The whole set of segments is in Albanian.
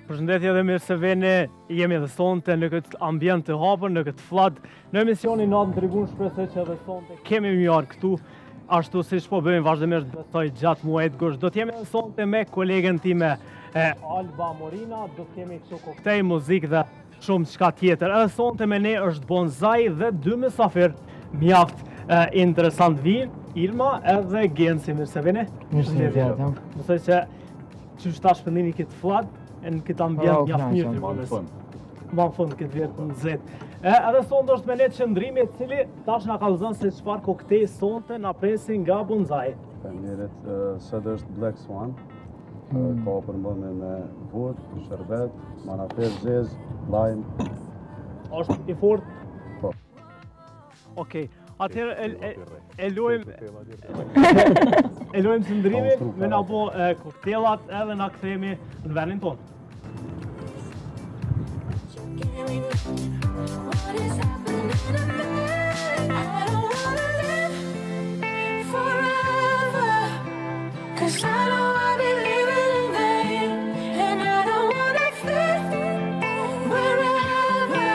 Përshëndetje dhe mirë se vini, jemi edhe sonte në këtë ambient të hapur, në këtë flat, në emisionin Nata N'Tribune. Shpresoj që edhe sonte kemi mjarë këtu, ashtu siç po bëjmë vazhdimisht besoj gjatë muajit gusht. Do t'jemi edhe sonte me kolegen time Alba Morina, do t'kemi kështu koktej, muzikë dhe shumë çka tjetër. Edhe sonte me ne është Bonzai dhe dy mysafir mjaft interesant vinë, Ilma edhe Genci, mirë se vini. Mirë. Besoj që çu ta shpëndini këtë flat në këtë ambient mjaft mirë të mënes. Ma në fund këtë vjetë në zetë. Edhe sonte është me ne qëndrimi, cili tash nga kallëzën se çfarë koktej sonte na presin nga Bonzai. Mirët, sëtë është Black Swan, ka përmbërme me vut, sherbet, manafer, zez, lime. Është i fort? Po. Okej, atëherë e lojmë qëndrimin me na bo koktelat edhe na kthehemi në vendin tonë. What is happening to me? I don't wanna live forever, 'cause I know I'll be living in vain, and I don't wanna fit wherever.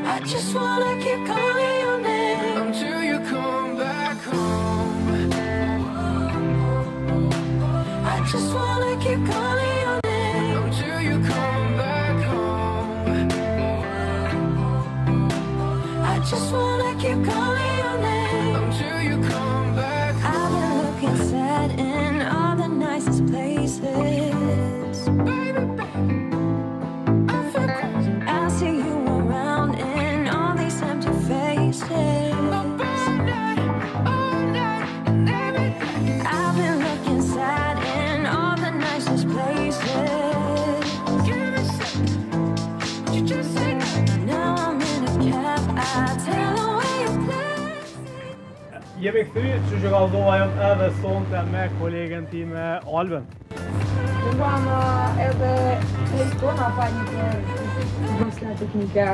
I just wanna keep calling your name until you come back home. I just wanna keep calling your name until you come back home. I just wanna keep calling your name until you come back home. I've been looking sad in all the nicest places. Baby, I feel crazy. I see you around in all these empty faces. All night, and every day. I've been looking sad in all the nicest places. Give me a second, you just say no. Now I'm in a cab, I tell her where you play. Jemi këthy, që kallëzova jam edhe sonte me kolegen time Albën. Ndruam edhe telefona pa një mosla teknike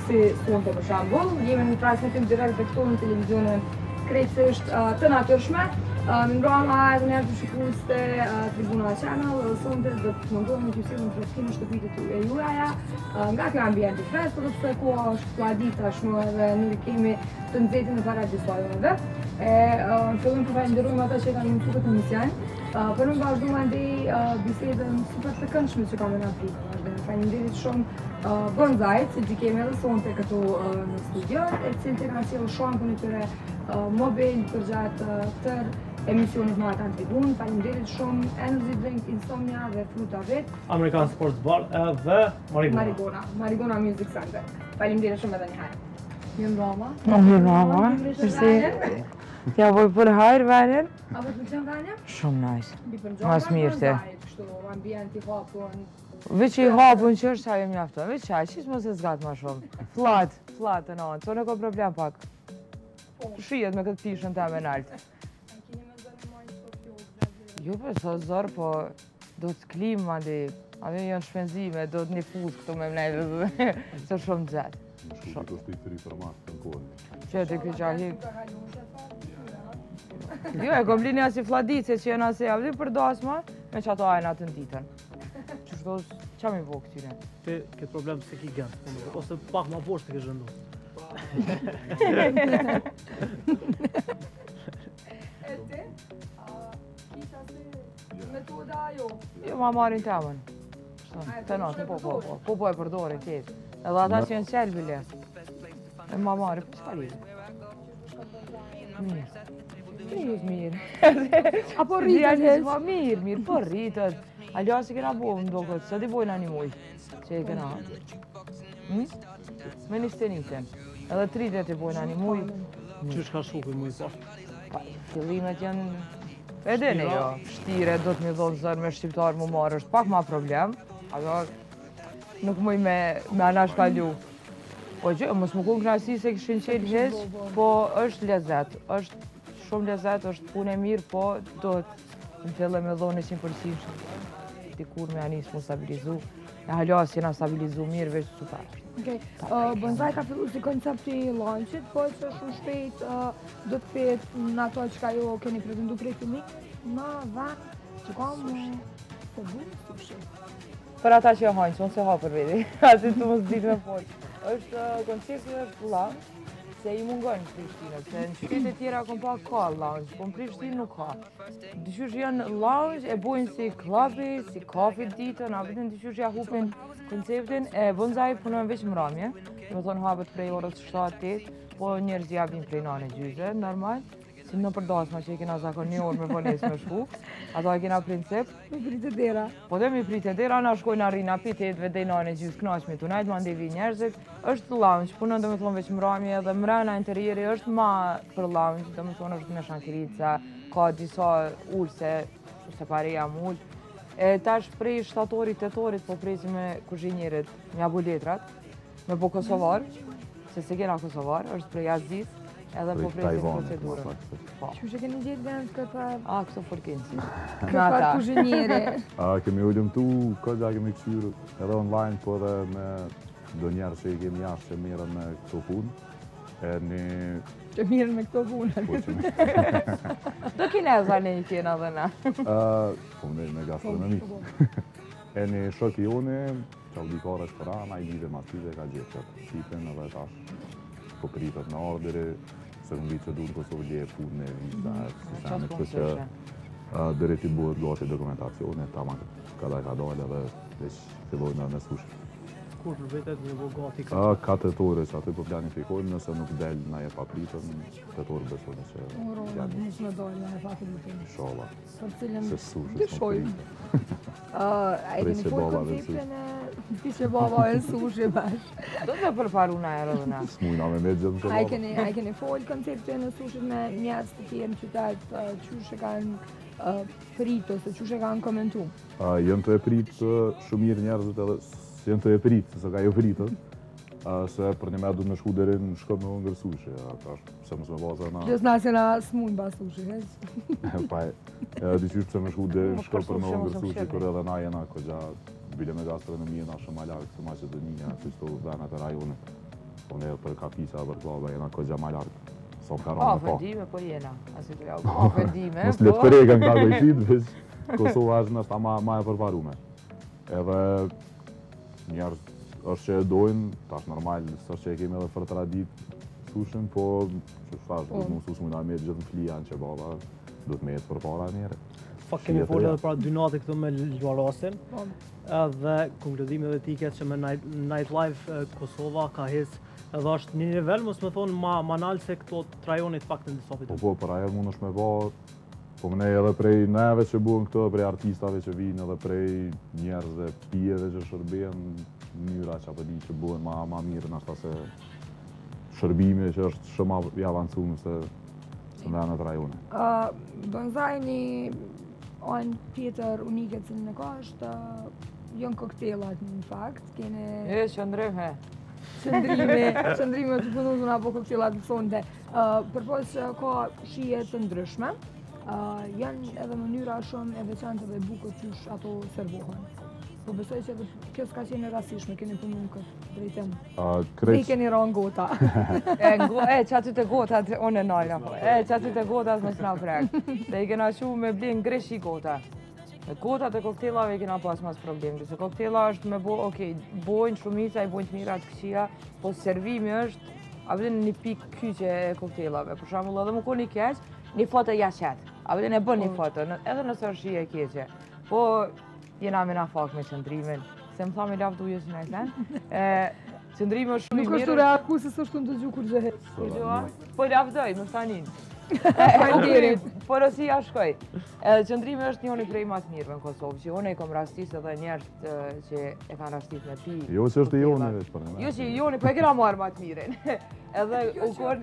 si sonte për shembull. Jemi në transmetim direkt dhe këtu në televizionin krejtësisht të natyrshme. Ndruam edhe njerë të shikues të Tribuna Channel, sonte do të mundohemi të sillim tregtimin në shtëpitë e juaja. Nga kjo ambient i fresht, por pse koha është kuadit tashmë edhe ne kemi të nxehtë në para diskutimeve. Në fillim të falenderojmë ata që kanë mësuar këtë emision. Për më vazhdojmë ndaj bisedën super të këndshme që kam në Afrikë. Faleminderit shumë Bonzait, që kemi edhe sonte këtu në studio, e cilët kanë sjellë shampun e tyre mobil për gjatë tërë emisionit Nata N'Tribune. Faleminderit shumë Energy Drink Insomnia dhe Fruta Vet, American Sports Bar edhe Marigona Music Center. Faleminderit shumë edhe një herë. Mirë mama. Ja voj për hajrë venën. A vë të pëlqen venja? Shumë nice. Mas mirë te. Kështu ambient i hapun. Veç i hapun që është ajo mjafton. Veç qaj, qis mos e zgat ma shumë. Flat e në anë, të në ka problem pak. Shijet me këtë pishën të me naltë. Jo për so zërë, po do të klim andi. Andi janë shpenzime, do të një fuzë këtu me mnejtë. Së shumë gjatë. Shumë të shti të rritë të në kohën. Që të këtë qahik. Jo, e kom lini asi fladice që jenë asi avdi për dasma, me që ato ajnë atë në ditën. Që shto, qa mi vo këtyre? Ti këtë problem se ki gënë, ose pak ma poshtë të ke zhëndu. E ti? Kisha si metoda jo? Jo, ma marin temën. Të natë, po e përdorin tjetë. Edhe ata që jenë qelë bile. E ma marin, për s'ka lidhë. Mirë. Mirë. Apo rritët? Mirë, po rritët. Alja si kena bo më do këtë, se di bojnë një muj. Që i kena. Me një stenitën. Edhe 30 i bojnë një muj. Që shka shuku i muj pashtë? Pa, fillimet janë... Edene jo, shtire, do të mi dhonë zërë me shqiptarë më marrë, është pak ma problem. Ajo, nuk muj me anashkallu. Po që, mos më kun knasi se këshin qenë heq, po është lezet. është shumë lezet, është punë e mirë, po do të në fillë me dhonë 100%. Dikur me anisë mu stabilizu. E halas jena stabilizu mirë, veç super. Bonzai ka fillu si koncepti launchit, po që shumë shpejt do të fetë në ato që ka jo keni pretendu prej filmi, në vend që kam të bunë sushi? Për ata që hajnë, që unë se ha për vedi, aty të mos ditë me folë. Koncepti është lounge, se i mungon në Prishtinë, se në qytete tjera kom pa ka lounge, po në Prishtinë nuk ka. Dyqysh janë lounge, e bojnë si klubi, si kafe ditën, a vetëm dyqysh ja hupin konceptin, e bonzai punojnë veç mramje, me thonë hapet prej orës 7-8, po njerëz japin prej 9:30, normal. Si në përdasma që i kena zakon një orë me vones me shku, ato e kena princip. Me pritë dera. Po dhe mi pritë dera, na shkojnë arina pitetve dhe i nane gjysë knaqme të najtë, ma ndevi njerëzit. Është lounge, punën dhe me thonë veç mramje dhe mrena interieri është ma për lounge, dhe me thonë është me shankirica, ka disa ullë se pare jam ullë. Tash prej 7-8 po prezi me kuzhinjerit, mja bu letrat, me po kosovar, se se kena kosovar, është prej Aziz, edhe po presim procedurën. Që që keni gjetë vend këpër? Këso Forkinci. Këpër kuzhinjeri? Kemi ullumtu, këgja kemi këqyrë edhe online, po edhe me do njerë që i kemi jashtë që mirën me këto punë. Që mirën me këto punë? Do kineza ne i kena dhe na. Po më me gastronomi. E një shok i une, që audikare shpëra, na i live ma tyve ka gjithë qatë shqipen edhe tash po pritët në ordere, se më vitë që du në Kosovë lje punë në visa, kështë që dhere ti buhet gati dokumentacione, ta ma kada ka dole dhe veç fillojnë në sushi. Kur për vetet një bo gati ka? 4 ore që aty po planifikojmë, nëse nuk del na e papritën, 4 ore besojnë që... Urona, nësë me dojnë na e papritën. Shola. Për cilën se sushi dëshojmë. A e keni folë konceptën e pishe baba e sushi bash? Do të përparu na e rëdhë na. Smujna me me gjithë A e keni folë konceptën e sushit me njerëz të tjerë në qytet, qysh e kanë pritë ose qysh e kanë komentu? Jënë të e pritë shumë mirë njerëzit edhe jenë të e pritë, se ka jo pritët, se për një me du me shku deri në shkop me hongër sushi, se mësë me baza na... Pjes na se na s'mujnë ba sushi, hez? Pa e, dyqysh pëse me shku deri në shkop për me hongër sushi, kër edhe na jena këgja bile me gastronomie na shumë malakë të Macedonia, që shto venat e rajonit, po ne për kapisa, për klaba, jena këgja malakë. Ofendime, po jena, asi të jau, ofendime, po... Mos letë përrega nga dojtit, veç Kosova është nështë ma e përparume. Edhe njerës është që e dojnë, tash normal, së që e kemi edhe për tradit sushin, po që shtash, du të mu sus mujna me gjithë në flia në që baba, du të me jetë për para njerë. Fak kemi folë edhe pra dynati këtu me Luarasin, edhe konkludimi dhe ti ketë që me Nightlife Kosova ka hes edhe është një nivel, mos me thonë ma nalë se këto trajonit pak të ndisopit. Po, për ajer mund është me ba, po më ne edhe prej neve që buën këto, prej artistave që vinë, edhe prej njerëzve pijeve që shërben, njëra që apë di që buën ma mirë në ashta se shërbimi që është shumë i avancumë se në venet rajone. Do nëzaj një anë tjetër unike që në ka është jënë koktelat në fakt, kene... qëndrim, he. Qëndrime të punuzën apo koktelat të sonde. Përpos që ka shije të ndryshme, janë edhe mënyra shumë e veçantë dhe bukët qysh ato servohen. Po besoj që kjo s'ka qenë rasishme, keni punu në këtë drejtem. Ne keni ra në gota. Që aty të gotat, unë e nalja po. Që aty të gotat më s'na prek. Dhe i kena shu me blinë greshi gota. Me gotat e koktelave i kena pas mas problem. Se koktela është me bo, okej, bojnë shumica, i bojnë të mirat këqia, po servimi është, a vëdin një pikë kyqe e koktelave. Për shambull edhe më ko një keq, një foto jaqet. A vëdin e bën një foto, edhe nësë është shije keqe. Po, jena me na fak me qëndrimin, se më tha me lafë dujës në ajten. Qëndrimi është shumë i mirë. Nuk është të reaku se së është të ndëgju kur gjëhet. Po lafë dojë, më stanin. Po Rosia shkoj. Qëndrimi është njëni prej mas mirëve në Kosovë, që unë e kom rastis edhe njerët që e kanë rastis me pi. Jo që është i joni veç për në me. Jo që i joni, po e kena marrë matë mirin. Edhe u konë...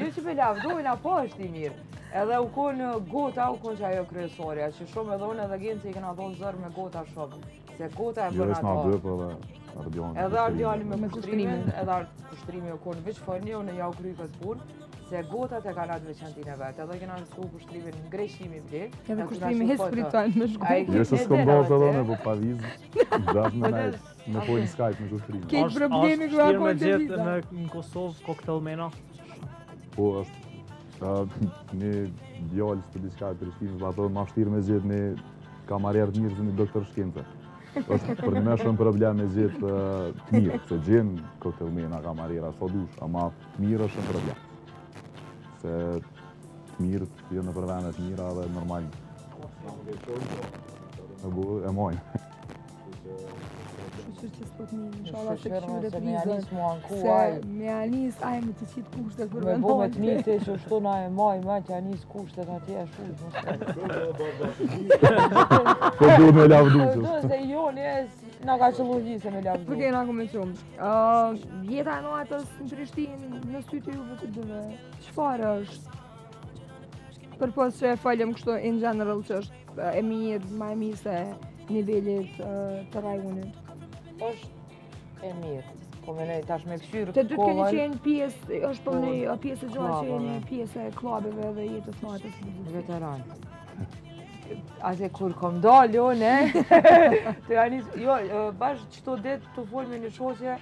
Jo që me lavdojnë, apo është i mirë. Edhe u konë gota, u konë që ajo kryesoria, që shumë edhe unë edhe gjenë që i kena dhonë zërë me gota shumë. Se gota e bërë ato. Edhe Ardiani me kushtrimin, edhe kushtrimi u konë veç fërni, unë ja u kry këtë punë, se gotat e kanë atë veçantin e vetë, edhe kena nësu kushtrimin në greshimi vdi. Edhe kushtrimi hespiritan me shku. Jo se s'kom dohë të dhone, po pavizë, gjatë me pojnë Skype me kushtrimin. Kejtë problemi kërë akon të viza. Është me gjithë në Kosovë koktel mena? Po është një djallës për diçka e Prishtinës, ato ma vështirë me gjetë një kamarierë të mirë se një doktor shkencë. Është për një me shumë problem me gjetë të mirë, se gjenë koktelmena, kamariera, so dush, ama të mirë është shumë problem. Se të mirë jenë në përvenet të mira dhe normal. E mojnë. Shqyr që s'pot një, inshallah se Shqyr këshu me dhe se me janis prizën. mua në ku Se aj. me janis aj me të qitë kushtet për Me bo me të vendonjë. njëte që shtu na e maj, me që janis kushtet atje e shuj. Po duhet me lavdu që. Do se jo, na ka qëllu gjise me lavdu. Për kena ku me qumë. Jeta e natës në Prishtinë, në sytë juve të dëve, qëfar është? Për pos që e falem kështu in general që është e mirë, ma e mirë se nivellit të rajonit. është e mirë. Po me nej tash me këshyrë Të dy keni kohën, qenë pjesë, është për një pjesë e gjatë që jeni Klubeve. pjesë e klubeve dhe jetës natës. veteran. Ase kur kom dalë, ne, të janis, jo, bash qëto det të folë me një shoqe,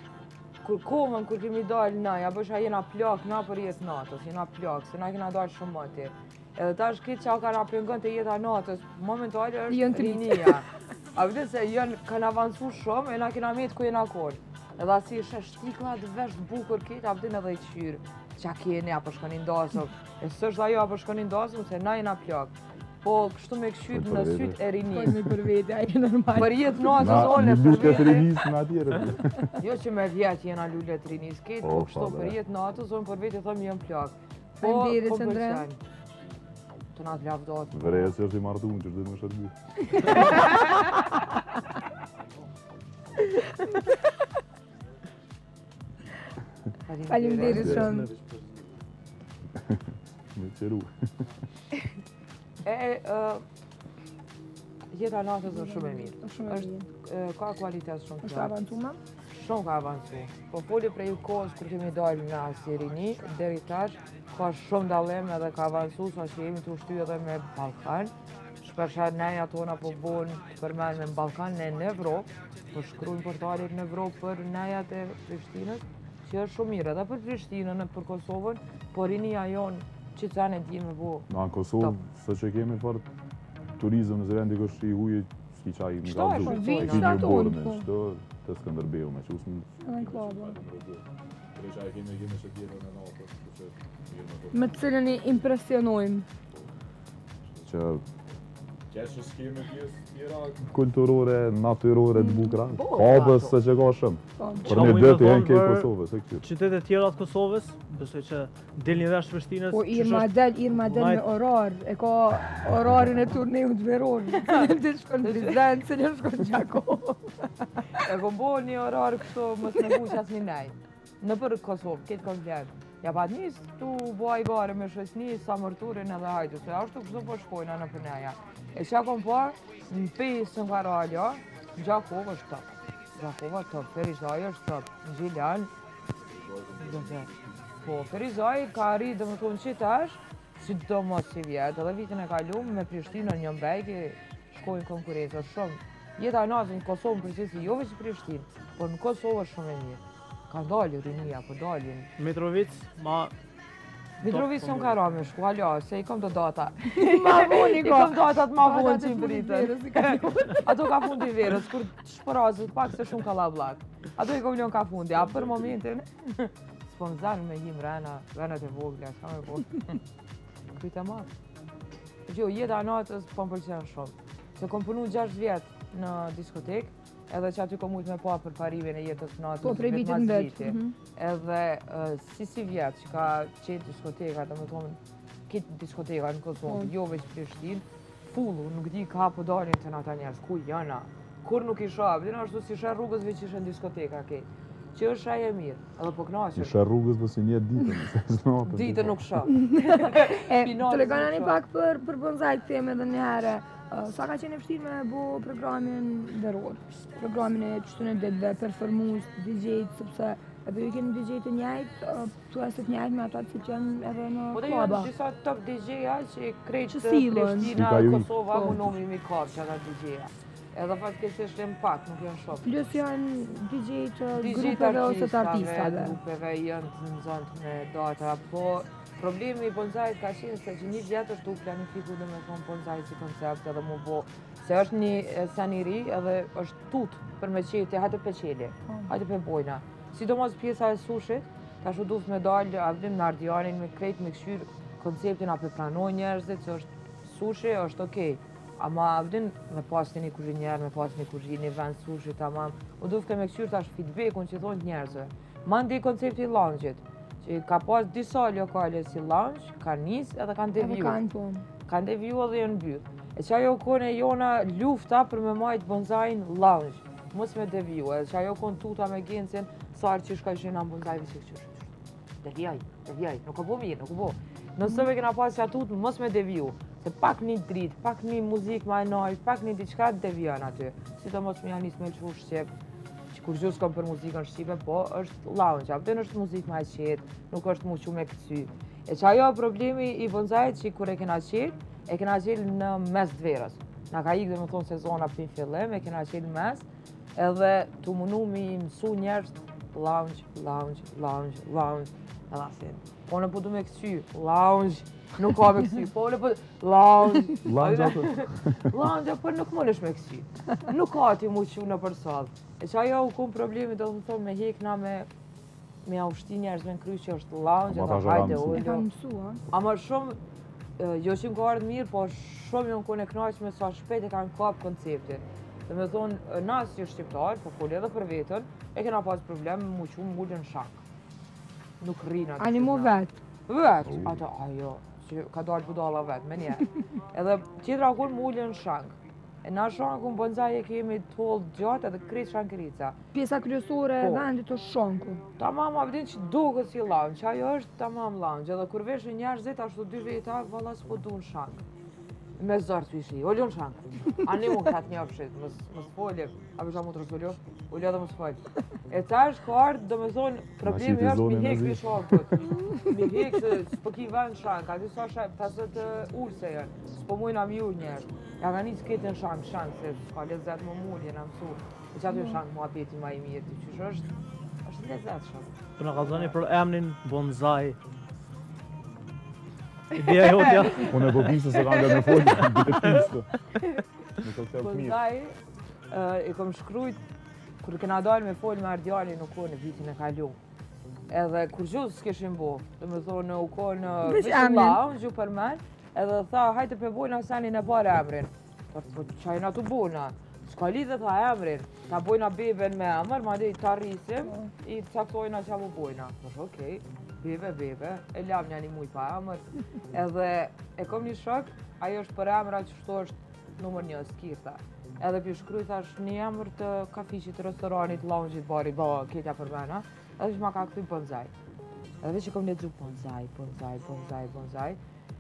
kur komën, kur kemi dalë na, ja bësha jena plak na për jetë natës, jena plak, se na kena dalë shumë mëti. Edhe tash këtë që ka na pëngën të jeta natës, momentale është rinia. A vëtë se kanë avancu shumë, e na kena metë ku jena konë. Edhe asi ishe shtikla dhe vesh bukur këtë, a vëtë edhe i qyrë. Qa kene, a përshkonin dasëm. E së është ajo a përshkonin dasëm, se na jena plak. Po kështu me këshyt në syt e rini. Me për vete, a e normal. Për jetë natës one Në për lutë të vete. rinis në atjere. Jo që me vjetë jena lullet të rinis këtë, po kështu për jetë natës one për vete thëmë jem plak. Po Faleminderit, Qëndre. pëlqen. Të na të lavdot. Vërejë që është i martuar që është dhe më shërby. Faleminderit shumë. Me qeru. Jeta natës është shumë e mirë. Shumë e mirë. Ka kualitet shumë Është të avantume? Shumë ka avancu. Po foli prej kohës kur kemi dalë nga si rini, deri tash, ka shumë dallim edhe ka avancu, sa që jemi të ushty edhe me Ballkan. Shpesher neja tona po bon të përmenë në Ballkan, ne në Evropë, po shkrujnë portalit në Evropë për nejat e Prishtinës, që është shumë mirë edhe për Prishtinën e për Kosovën, por rinia jonë që të e di me bo. Në Kosovë, së që kemi për turizëm, nëse vendi kështë i huje, s'ki qaj më Qëto ka është, dhujë. vinë Video shtatë borë unë, me po. qëto, të Skënderbeu me qusën. Edhe në klubë. Që e kemi që tjetër në natës, Me të cilën i impresionojmë. që kulturore, natyrore të bukra, kabës se që ka shumë. Për Qa një mujmë dëtë thonë janë kej për Kosovës, e këtyr. qytetet tjera të Kosovës, besoj që del një vesh Prishtinës. Po Irma del me orar, e ka orarin e turneut veror. Cilën të shkon Prizren, cilën shkon Gjakov. E kom bo një orar kështu mos me bu qas një nej. Në për Kosovë, këtë komplet. Ja pat njës tu buaj bare me shosni, sa mërturin edhe hajdu, se ashtu kështu po shkojna në për neja. E që kom par, në pesë në Karalja, Gjakov është top. Gjakov është top, Ferizaj është top, në Gjiljan. Po, Ferizaj ka arri dhe më tonë që tash, si do mos si vjetë, edhe vitin e kalumë me Prishtinën një mbejki, shkojnë konkurencë shumë. Jeta e natës në Kosovë përgjithësi, jo veç Prishtinë, por në Kosovë është shumë e mirë. Ka dalë rinia, po dalin. Mitrovic, ma Mitrovic s'm ka ra me shku, alo, se i kom të data. Ma voni I kom datat ma vonë që i mbritën. Ato ka fundi verës, kur shpërazët pak se shumë ka lavlak. Ato i kom ljon ka fundi, a për momentin, s'po më zanë me him renët e vogla, s'ka me vogla. Kujtë e marë. Gjo, jeta natës po më pëlqen shumë. Se kom punu 6 vjetë në diskotekë, edhe që aty kom ujtë me pa për parimin e jetës natës. Po, prej vitit në vetë. Edhe si vjetë që ka qenë diskoteka, dhe me thonë, kitë diskoteka në Kosovë, jo veç Prishtinë, fullu, nuk di ka po dalin të nata njerës, ku jana, kur nuk isha, dina ashtu si shë rrugës veç ishe në diskoteka kejtë, që është aje mirë, edhe po knaqër. Isha rrugës dhe si njetë ditën, se s'natën. Ditën nuk shë. Të legana një pak për bonzaj teme dhe një herë, sa ka qenë e vështirë me bo programin veror, programin e qështën e ditëve, performus, DJ-t, sepse edhe ju keni DJ të njajtë, tu e se të njajtë me ata që qenë edhe në Po dhe klaba. janë disa top DJ-a që krejtë Që silën. Prishtina, Si ka ju? Kosova, mu nomi mi kapë që ata DJ-a. Edhe fatkesisht e pak, nuk janë shumë. Plus janë DJ të DJ grupeve ose të artistave. grupeve janë të nëzënt me data, po problemi i bonzajt ka qenë se që një vjetë është u planifiku dhe me thonë bonzajt si koncept edhe mu bo. Se është një sen i ri edhe është tut për me qeti, hajtë pe qeli, hajtë pe bojna. Sidomos pjesa e sushit, ka shu duft me dalë avdim në Ardianin, me krejt me këshyr konceptin apo pranoj njerëzit, se është sushi është okej. Ama avdim me pas një kuzhinjer, me pas një kuzhin, një vend sushi, tamam. U duft me këshyr tash feedbackun që thonë njerëzve. Mandi koncepti lounge-it, që ka pas disa lokale si lounge, kanë nis edhe kanë deviju. Kanë deviju edhe janë mbyll. E që ajo kone jona lufta për me majtë bonzajin lounge, mos me deviju. E që ajo kone tuta me gencin, sarë që shka ishina në bonzajve që këshyr. Devijaj, nuk ka bo mirë, nuk ka bo. Nëse me kena pas që atut, mos me deviju. Se pak një drit, pak një muzik ma e nalt, pak një diçka devijan aty. Si të mos me janis me lëshu Shqip, që kur gjus kom për muzikën Shqipe, po është lounge, apëtën është muzik ma e qetë, nuk është mu që me këcy. E që ajo problemi i bonzajt që kur e kena qelë në mes dverës. Na ka ikë dhe më thonë sezona për një fillim, e kena qelë mes, edhe të munu mi mësu njerës lounge, edhe asin. Po në po du me këcy, lounge, nuk ka me kësy, po në po lounge. Lounge, për nuk më nësh me kësy. Nuk ka ti mu që në përsadh. E që ajo u kumë problemi do të thonë me hekna me aushti njerëzve në kry që është lounge, edhe hajde ullë. E kanë mësu, a? Ama shumë, jo që më ka ardhë mirë, po shumë jo në kone knaqë me sa shpejt e kanë kapë konceptin. Dhe me thonë, nas që shqiptarë, po folë edhe për vetën, e kena pas problem me mu që më mullë në shak. Nuk rina. Animo vetë? Vetë, ato, ajo, që ka dalë budala vetë, me njerë. Edhe qitra kur mullë në shank. E na shanku në bonzaj e kemi tollë gjatë edhe kretë shankërica. Pjesa kryesore e vendit është shanku. Tamam, abdin që duke si lounge, që ajo është tamam lounge. Edhe kur veshë njerëzit, ashtu 2 veta, valla s'po du në shank. Me zartë të ishi, ollu në shank. Ani mu këtë njëpshit, mës folim. A përsa mu të rësullu? Ollu edhe mës folim. E ta është ka ardhë, do me thonë, problemi është mi hek për shankut. Mi hek se s'po ki vend shank, a disa pasët ullë se janë. S'po mujna mi ullë njerë. Ja ka një s'ketë në shank, se s'ka lezet më mullë, jena mësu. E që aty në shank mua peti ma i mirë, të qysh është lezet shumë. Për në kalzoni për emnin bonzaj. Ideja e hotja. Unë e po pisë se kanë nga me folë, dhe pisë. Në koncept mirë. Bonzaj, i kom shkrujt, kur kena dalë me folë me Ardiali në kohë në vitin e kalu. Edhe kur gjusë s'keshim bo, dhe me thonë u kohë në vishë lounge, gju për men, edhe tha, hajtë për bojna senin e bare emrin. Po qajna të bojna, s'ka lidhe tha emrin, ta bojna beben me emër, ma dhe i ta rrisim, i caktojna qa mu bojna. Posh okej, bebe, e lam një muj pa emër, edhe e kom një shok, ajo është për emra që shto është numër 1, skirta. Edhe për shkryt është një emër të kafiqit, restoranit, lounge-it, barit, ketja për mena, edhe që ma ka këthy bonzaj. Edhe që kom ledzu bonzaj,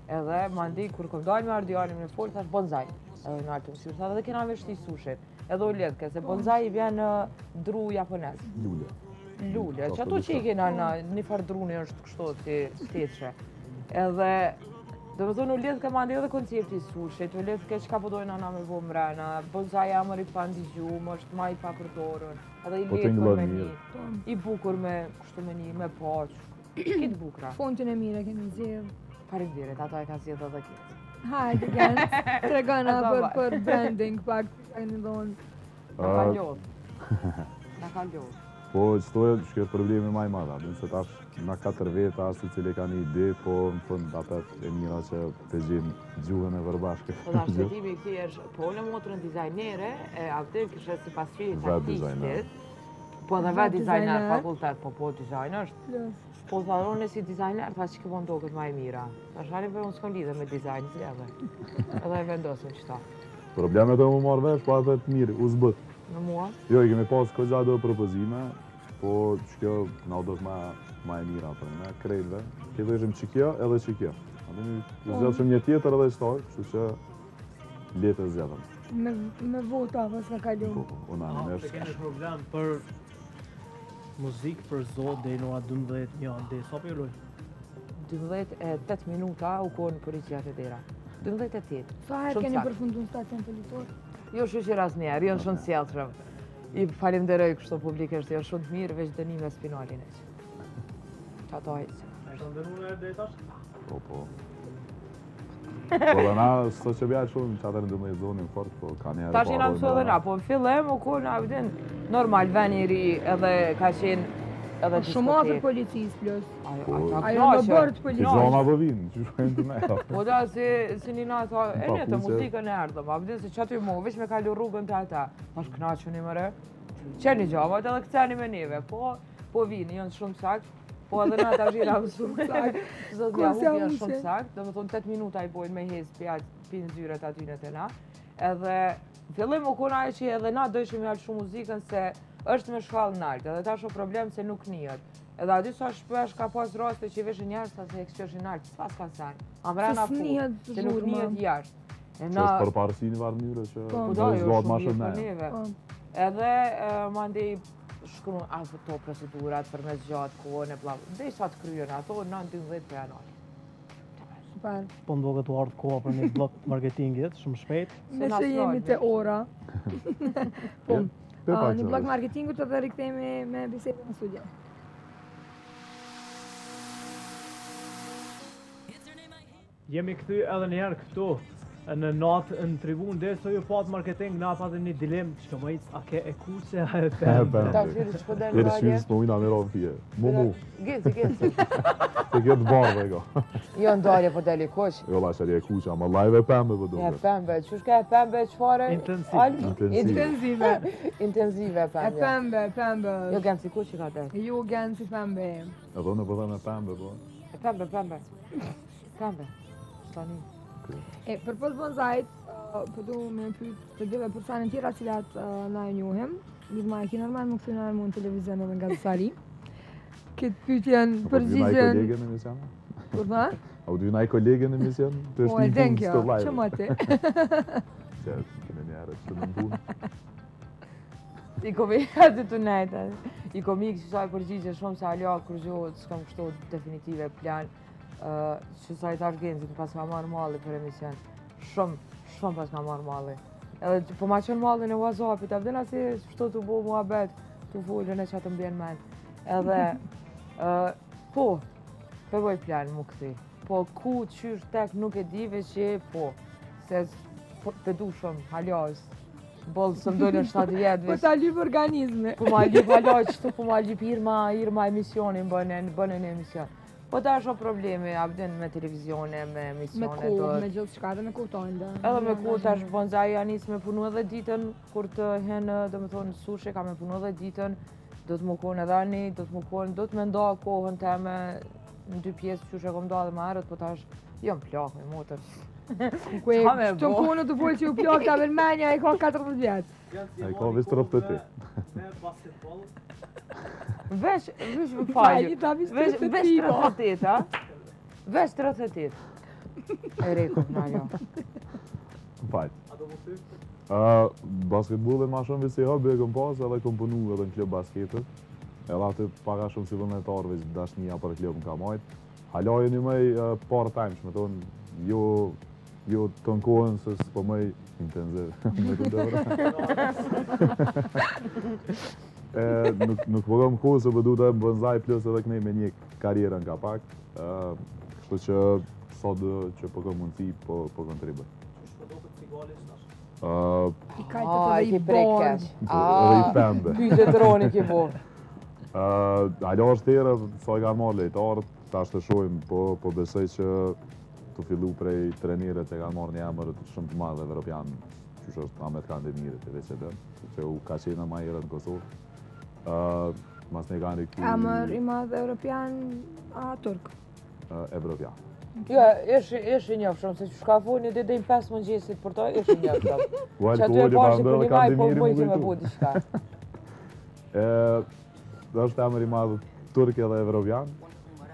edhe ma ndi, kur kom dalë me Ardianin me folë, thash bonzaj. Edhe në artë mësyrë, tha dhe kena me shti sushit. Edhe u ledhke, se bonzaj i vjen dru japonez. Lule, që ato që i kena në një farë druni është kështu si tetëshe. Edhe, dhe me thonë u ledhke ma ndi edhe koncepti sushit, u ledhke që ka përdojnë ana me bo mrena, bonzaj amër i pa ndigjum, është ma i pa përdorën, edhe i lekur me një, i bukur me kështu me një, me paq, kitë bukra. Fontin e mire kemi zjedhë. Parimderit, ato e ka zjedhë edhe kitë. Hajde, Gens, tregana për branding, pak e një dhonë. Në ka lodhë. Po, qëto e që këtë problemi maj madha, dhe nëse tash nga 4 veta, si cili ka një ide, po në fund apet e mira që të gjimë gjuhën e përbashke. Po da shtetimi këti është, po në motrën dizajnere, e avtër kështë si pasfiri artistit, po dhe vetë dizajner fakultet, po dizajner është. Po të adhone si dizajner, tha që këpon do këtë maj mira. Ta shani për unë s'kon lidhe me dizajn, zgjede. Edhe e vendosin qëta. Problemet e më marrë vesh, po atë të mirë, u zbët. Në mua? Jo, i kemi pas këgja do propozime, po që kjo na do të ma e mira për me krejtve. Këtë ishim që kjo edhe që kjo. Zgjedhëm një tjetër edhe qëtoj, kështu që letë e zgjedhëm. Me vota, pas ka kalu. Se kene problem për muzikë për zot dhe i nua 12 një dhe sa për joloj? 12-8 minuta u konë policijat e dera. 12-8. Sa herë keni përfundu në stacion politor? Jo shumë ras njerë, janë shumë sjeltërëm. I falimderoj kështu publikisht, janë shumë të mirë, veç dënime spinalin e që. Qa ta hejtë. A ishtë ndërnu në erë dhe tash? Po. Po dhe na, së që bja shumë që atër ndë me zonin fort, po ka njerë Ta që nga mëso dhe na, po në fillim u ku nga vëdin normal ven i ri edhe ka qenë edhe diskotekë. Shumë afër policisë plus. Ajo në bord Që policisë. zona po vinë, që shkojnë të ne. Po da, si një na tha, e një të muzikën e erdhëm, a vëdin se që aty mu, vish me kalu rrugën të ata. Pash knaqën i mëre, qeni gjavat edhe këceni me neve, po vini, jënë shumë sakt. Po edhe na ta zhira më shumë sakt, zot mja hubi janë shumë sakt, dhe më thonë 8 minuta i bojnë me hez pinë zyret aty në të na. Edhe fillim u kuna e që edhe na dojshim jallë shumë muzikën se është me shkallë naltë, edhe ta shumë problem se nuk njët. Edhe aty sa shpesh ka pas raste që i veshë njerës ta se ekspjoshin naltë, s'pas ka sajnë. Amrena pu, se nuk njët jashtë. Që është për parësi një varë njëre që do i zgatë ma shumë ne. Edhe ma ndej shkru atë to procedurat për me zgjatë kohën e blavë. Dhe sa të kryen ato, 9-12 për janë. Super. Po ndo këtë ardhë koha për një blok marketingit, shumë shpejt. Nëse jemi te ora. Po, një blok marketingut edhe rikthehemi me bisedën në studio. Jemi këty edhe njerë këtu, në Nata N'Tribune, dhe so ju pat marketing, na patë një dilemë, që më a ke e kuqe, a e pembe. Ta kërë që përdojnë në Jeri radje? shqyës më ujna me rovë fije. Mu. Genci. Se këtë barë e ka. Jo në dalje po deli kuq. Jo la shërje e kuqe, ama live e pembe për E duke. pembe, që shka e pembe qëfare? Intenzive. Intenzive E pembe. pembe. Jo genci kuq që ka te? Jo genci pembe. E dhënë për dhënë e pembe, po. E pembe. Pembe. Stani. Për pos bonzajt, po du me pyet të gjeve përsanin tjera cilat na e njohim. Lidhma e ki normal më këtu në televizion edhe nga Zësari. Këtë pyetjen përgjigjen... A u dy në emision? Kur ma? A u dy në kolegën në emision? Po e den kjo, që më ti? Që këne njerë, që në punë. I komi aty të nejtë. I komi që saj përgjigje shumë se alja kërgjohet, s'kam kështu definitive plan. Që sa i tash Genzit pas ka marrë malli për emision. Shumë pas ka marrë malli. Edhe po ma qënë mallin e WhatsAppit, a vdena si shto të bo muhabet, të fullën e që të mbjen men. Edhe, po, përvoj plan mu këti. Po, ku qysh tek nuk e di që po. Se pedu shumë, haljas. Bollë së mdojnë 7 jetë. Po ta lyp organizme. Po ma lyp halaj qëtu, po ma lyp irma emisionin bënen në emision. Po ta është o problemi, abden me televizione, me emisione. Me kohë, me gjithë shka dhe me kohëtojnë. Edhe me kohë tash bonzai janis me punu edhe ditën, kur të henë, do me thonë, sushe ka me punu edhe ditën, do të më konë edhe ani, do të me nda kohën teme në 2 pjesë që kom da dhe më herët, po tash, jam plak me motër. Që konë të folë që ju plak të avën menja, i ka 14 vjetë. A i ka vist rëpë të ti. Me basketbol. Vesh më falju, vesh 38, ha? Vesh 38. E rekom, nalja. Fajt. A do më ty? Basketbolin ma shumë visi hobby e kom pas edhe kom punu edhe në klub basketet. Edhe aty paka shumë si vëllnetar veç dashnia për klub në ka majt. Halajë një mëj part-time, që me thonë, jo të në kohën se s'po mëj intenziv. Me të dëvra. Nuk po kam kohë se përdu të bënzaj plus edhe kënej me një karierën ka pak. Kështu që sot që po kam mundësi, po kontribë. Shko do këtë cigalisht nash? I kajtë të dhe i borë. Edhe i pembe. Pyjtë të roni ki bo. Ajo është tjere, sa i ka marrë lejtarët, ta është të shojmë, po besoj që të fillu prej trenire që ka marrë një emër shumë të madhe evropian, që është Ahmet Kandemirit, e veç e dënë, që u ka qenë ma herë në Kosovë. Mas ne kanë rikëtu... Emër i madhe evropian a turk? Evropian. Jo, ish i njëfë shumë, se që shka fu një dhe 5 mëngjesit për to, ish i njëfë shumë. Që aty e pashë për një maj, po mëjtë me bu diqka. Është emër i madhe turk edhe evropian,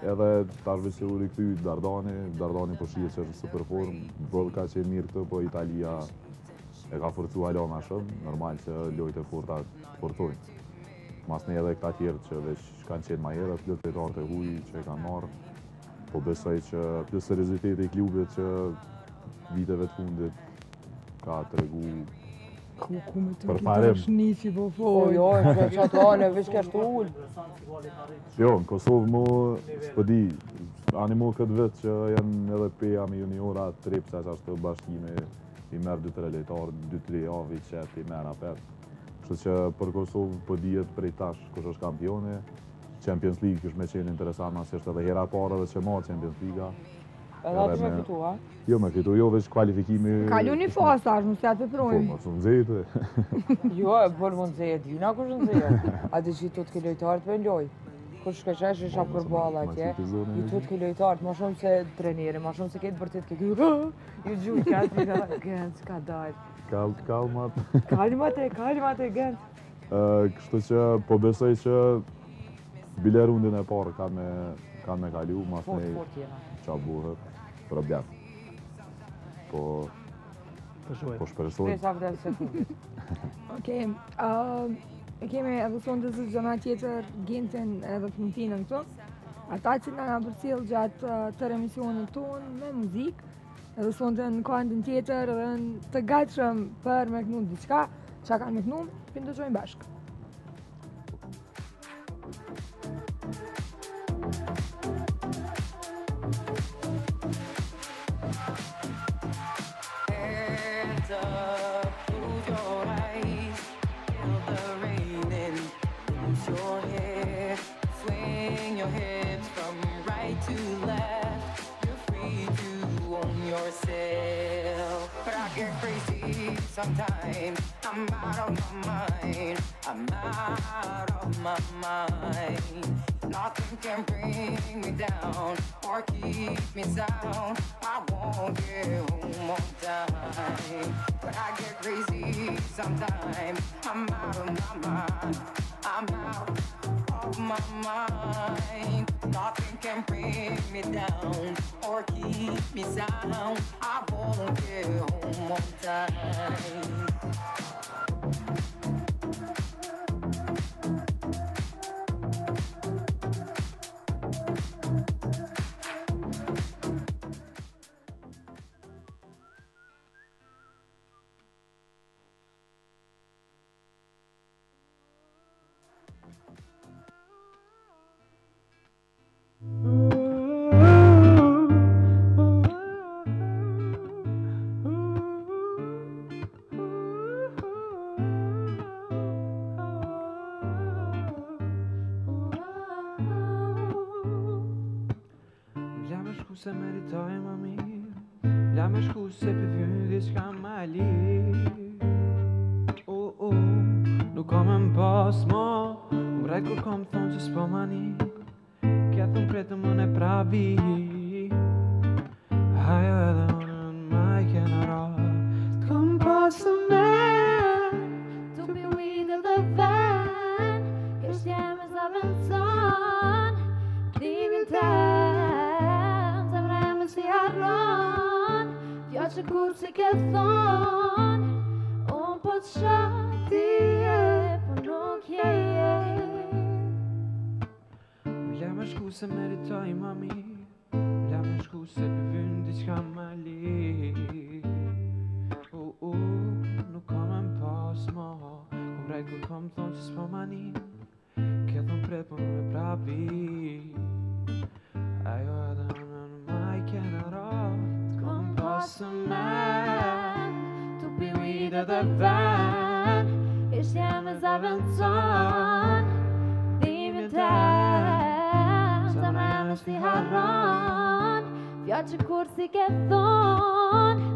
edhe tashve që u rikëty Dardani po shije që është super form, bëllë ka qenë mirë këtë, po Italia e ka forcu hala ma shumë, normal që lojtë e forta forcojnë. Mas ne edhe këta tjerë që veç kanë qenë ma herët, plët lojtarët e huj që e kanë marrë, po besoj që plus serioziteti i klubit që viteve të fundit ka të regu Ku me të Përparim. shni që po Po fol. jo, që ato anë veç ka shtu ullë. Jo, në Kosovë mu, s'po di, animu këtë vit që janë edhe peja me juniora, tripsa që ashtu bashkime, i merë 2-3 lejtarë, 2-3 javë i qetë, i merë apet. Kështu që për Kosovë po dihet prej tash kush është kampioni. Champions League është me qenë interesant, asë është edhe hera para dhe që marë Champions League. Edhe aty me fitu, ha? Jo me fitu, jo veç kualifikimi... Kalu një fas tash, më se atë Po, përrojmë. më shumë zete. Jo, e bërë mund zeje, dina kush në zeje. A të që i të të lojtarët me loj. Kush shkëshesh isha për bala atje, i të të lojtarët, ma shumë se treneri, ma shumë se ketë bërtit këtë ju gjuhë që atë vina, gënë, s'ka dajt. Kalmat. Kalmate, gënë. Kështu që po besoj që bile rundin e parë kanë me kalu, mas Fort, nej fort jena. qa buhet problem. Po shpresoj. Shpesa vëdel se fundit. Okej, e kemi edhe thonë të gjëna tjetër gintin edhe puntinën këtu. Ata që nga përcjell gjatë tërë emisionit tonë me muzikë, edhe thonë të në kandin tjetër edhe në të gatshëm për me kënu diçka, që kanë me kënu, për të gjojnë bashkë. Hands up, close your eyes, feel the rain and lose your hair. Swing your hips from right to left. You're free to own yourself. But I get crazy sometimes. I'm out of my mind. I'm out of my mind. Nothing can bring me down or keep me sound. I won't get home on time. But I get crazy sometimes. I'm out of my mind. I'm out of my mind. Nothing can bring me down or keep me sound. I won't get home on time. Se meritoj më mirë, la me shku se për vjën diçka ma lirë. Nuk kam e m'pas ma, mrejt kur kam thonë që s'po mani, kja thonë kretë më ne pravi. Hajo edhe unë në maj kena ra, t'kom pasë me, to be with the van, kesh jemi zaventën, dimin tem, zemre si harron, fja që kur si ke thonë, unë po të shati e, po nuk je. la me shku se meritoj ma mirë, la me shku se për vjën diçka ma lirë. Nuk kam e m'pas ma, kom rejt kur kam thonë që s'po mani, kja thonë pret për me pravi. Ajo edhe unë në maj kena ra, t'kom pasë men, to be with the van, kesh jemi zaventën, dimin tem, zemre jemi si harron, fja që kur si ke thonë,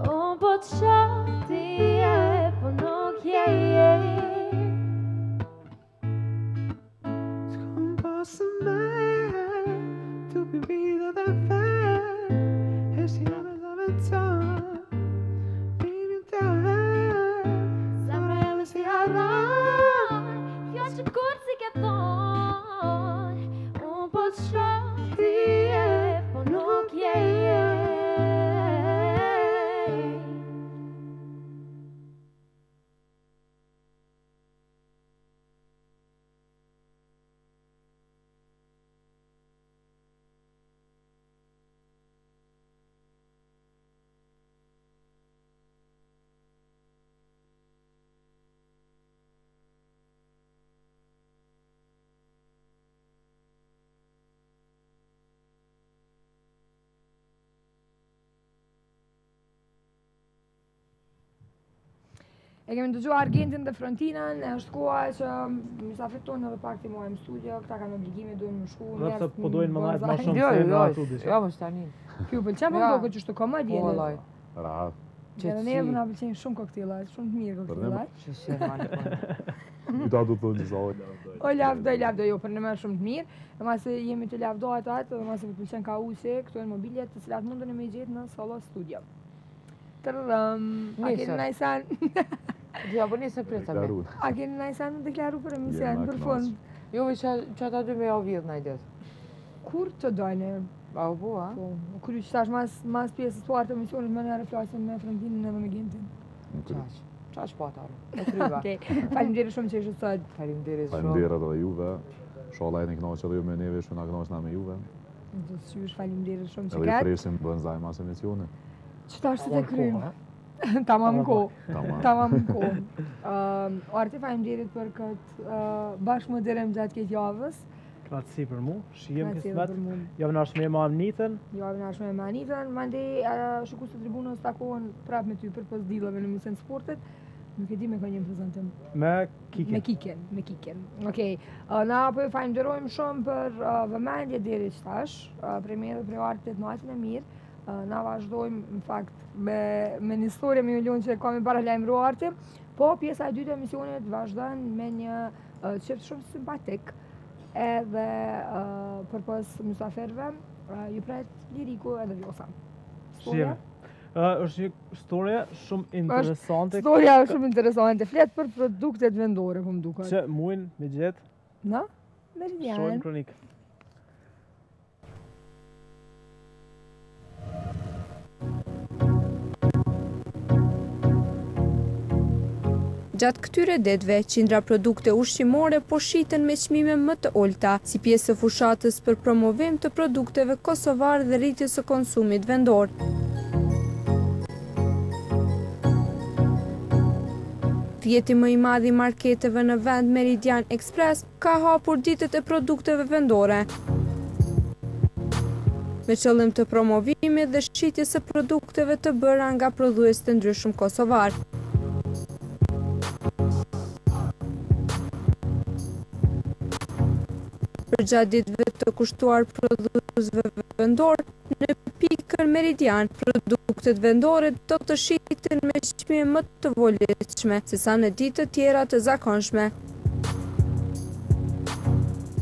unë po të shati e, po nuk je. t'kom pasë men, to be with the van, hesh jemi zaventën, dimin tem, Zemre jemi si harron, fja që kur si ke thonë, unë po të shati e, po nuk je. E kemi dëgjuar Argentin dhe Frontinën, është koha që mysafirët tonë edhe pak t'i marrim studio, këta kanë obligime, duhen më shku. Dhe pse po dojnë më lajt ma shumë Jo, se në jo, atudi. jo, mos tani. Kjo pëlqen, po më duket që është komedie. Po, vallaj. Rahat. Edhe neve na pëlqejnë shumë kokteillat, shumë të mirë kokteillat. Që mali. Këta du të thonë që sa O lavdoj, jo, për në merë shumë të mirë. Dhe ma se jemi të lavdojat atë, dhe ma se pëlqen ka usi, këto e mobiljet të cilat mundën e me gjetë në Solo Studio. Tërëm, a keni najsan... Ja, po nisë prita me. A keni najsan në deklaru për emision, për fund? Jo, me që ata dy me javë vjetë najdet. Kur të dojnë? A u bua? Po, kur që tash mas pjesës tuar të emisionit më nërë flasim me Frontinën edhe me Gentin. Qaq po atarë, e kryva. Okej, faleminderit shumë që ishte sot. Faleminderit shumë. Faleminderit edhe juve. Shola e një knaqë edhe ju me neve, shë nga knaqë na me juve. Do të qysh, faleminderit shumë që Edhe i ketë. fresim bën zaj mas emisione. Qëta është të krymë? Tamam ko. Tamam ko. Arti faleminderit për këtë bashkëmoderim gjatë këtë javës. Kratësi për mu, shijem Kratësi kismet. për mu. Javë nashme me amnitën. Javë nashme me anitën, mande shikus të tribunës takohen prap me ty për pos dillave në emision sportit. Nuk e di me ka një prezentim. Me kikin. Me kiken. Okej. Na po ju falenderojmë shumë për vëmendje deri qëtash, prej me dhe prej artit natën e mirë. Na vazhdojmë, në fakt, me një historie me milion që kam i para lajmëru arti, po pjesa e dytë e emisionit vazhdojnë me një qift shumë simpatik, edhe përpos mysafirve, ju pret Liriku edhe Vjosa. Shime. është një historie shumë interesante. Historia është shumë interesante, flet për produktet vendore, po më duket. Që mujnë me gjetë. Na? Meridian. Shojnë kronikë. Gjatë këtyre ditëve, qindra produkte ushqimore po shiten me çmime më të ulta, si pjesë e fushatës për promovim të produkteve kosovar dhe rritjes së konsumit vendor. Vjeti më i madh i marketeve në vend Meridian Express ka hapur ditët e produkteve vendore, me qëllim të promovimit dhe shitjes së produkteve të bëra nga prodhues të ndryshëm kosovar. Për gjatë ditëve të kushtuar prodhuesve vendor, në pikën Meridian, produktet vendore do të shiten me çmime më të volitshme se sa në ditë të tjera të zakonshme.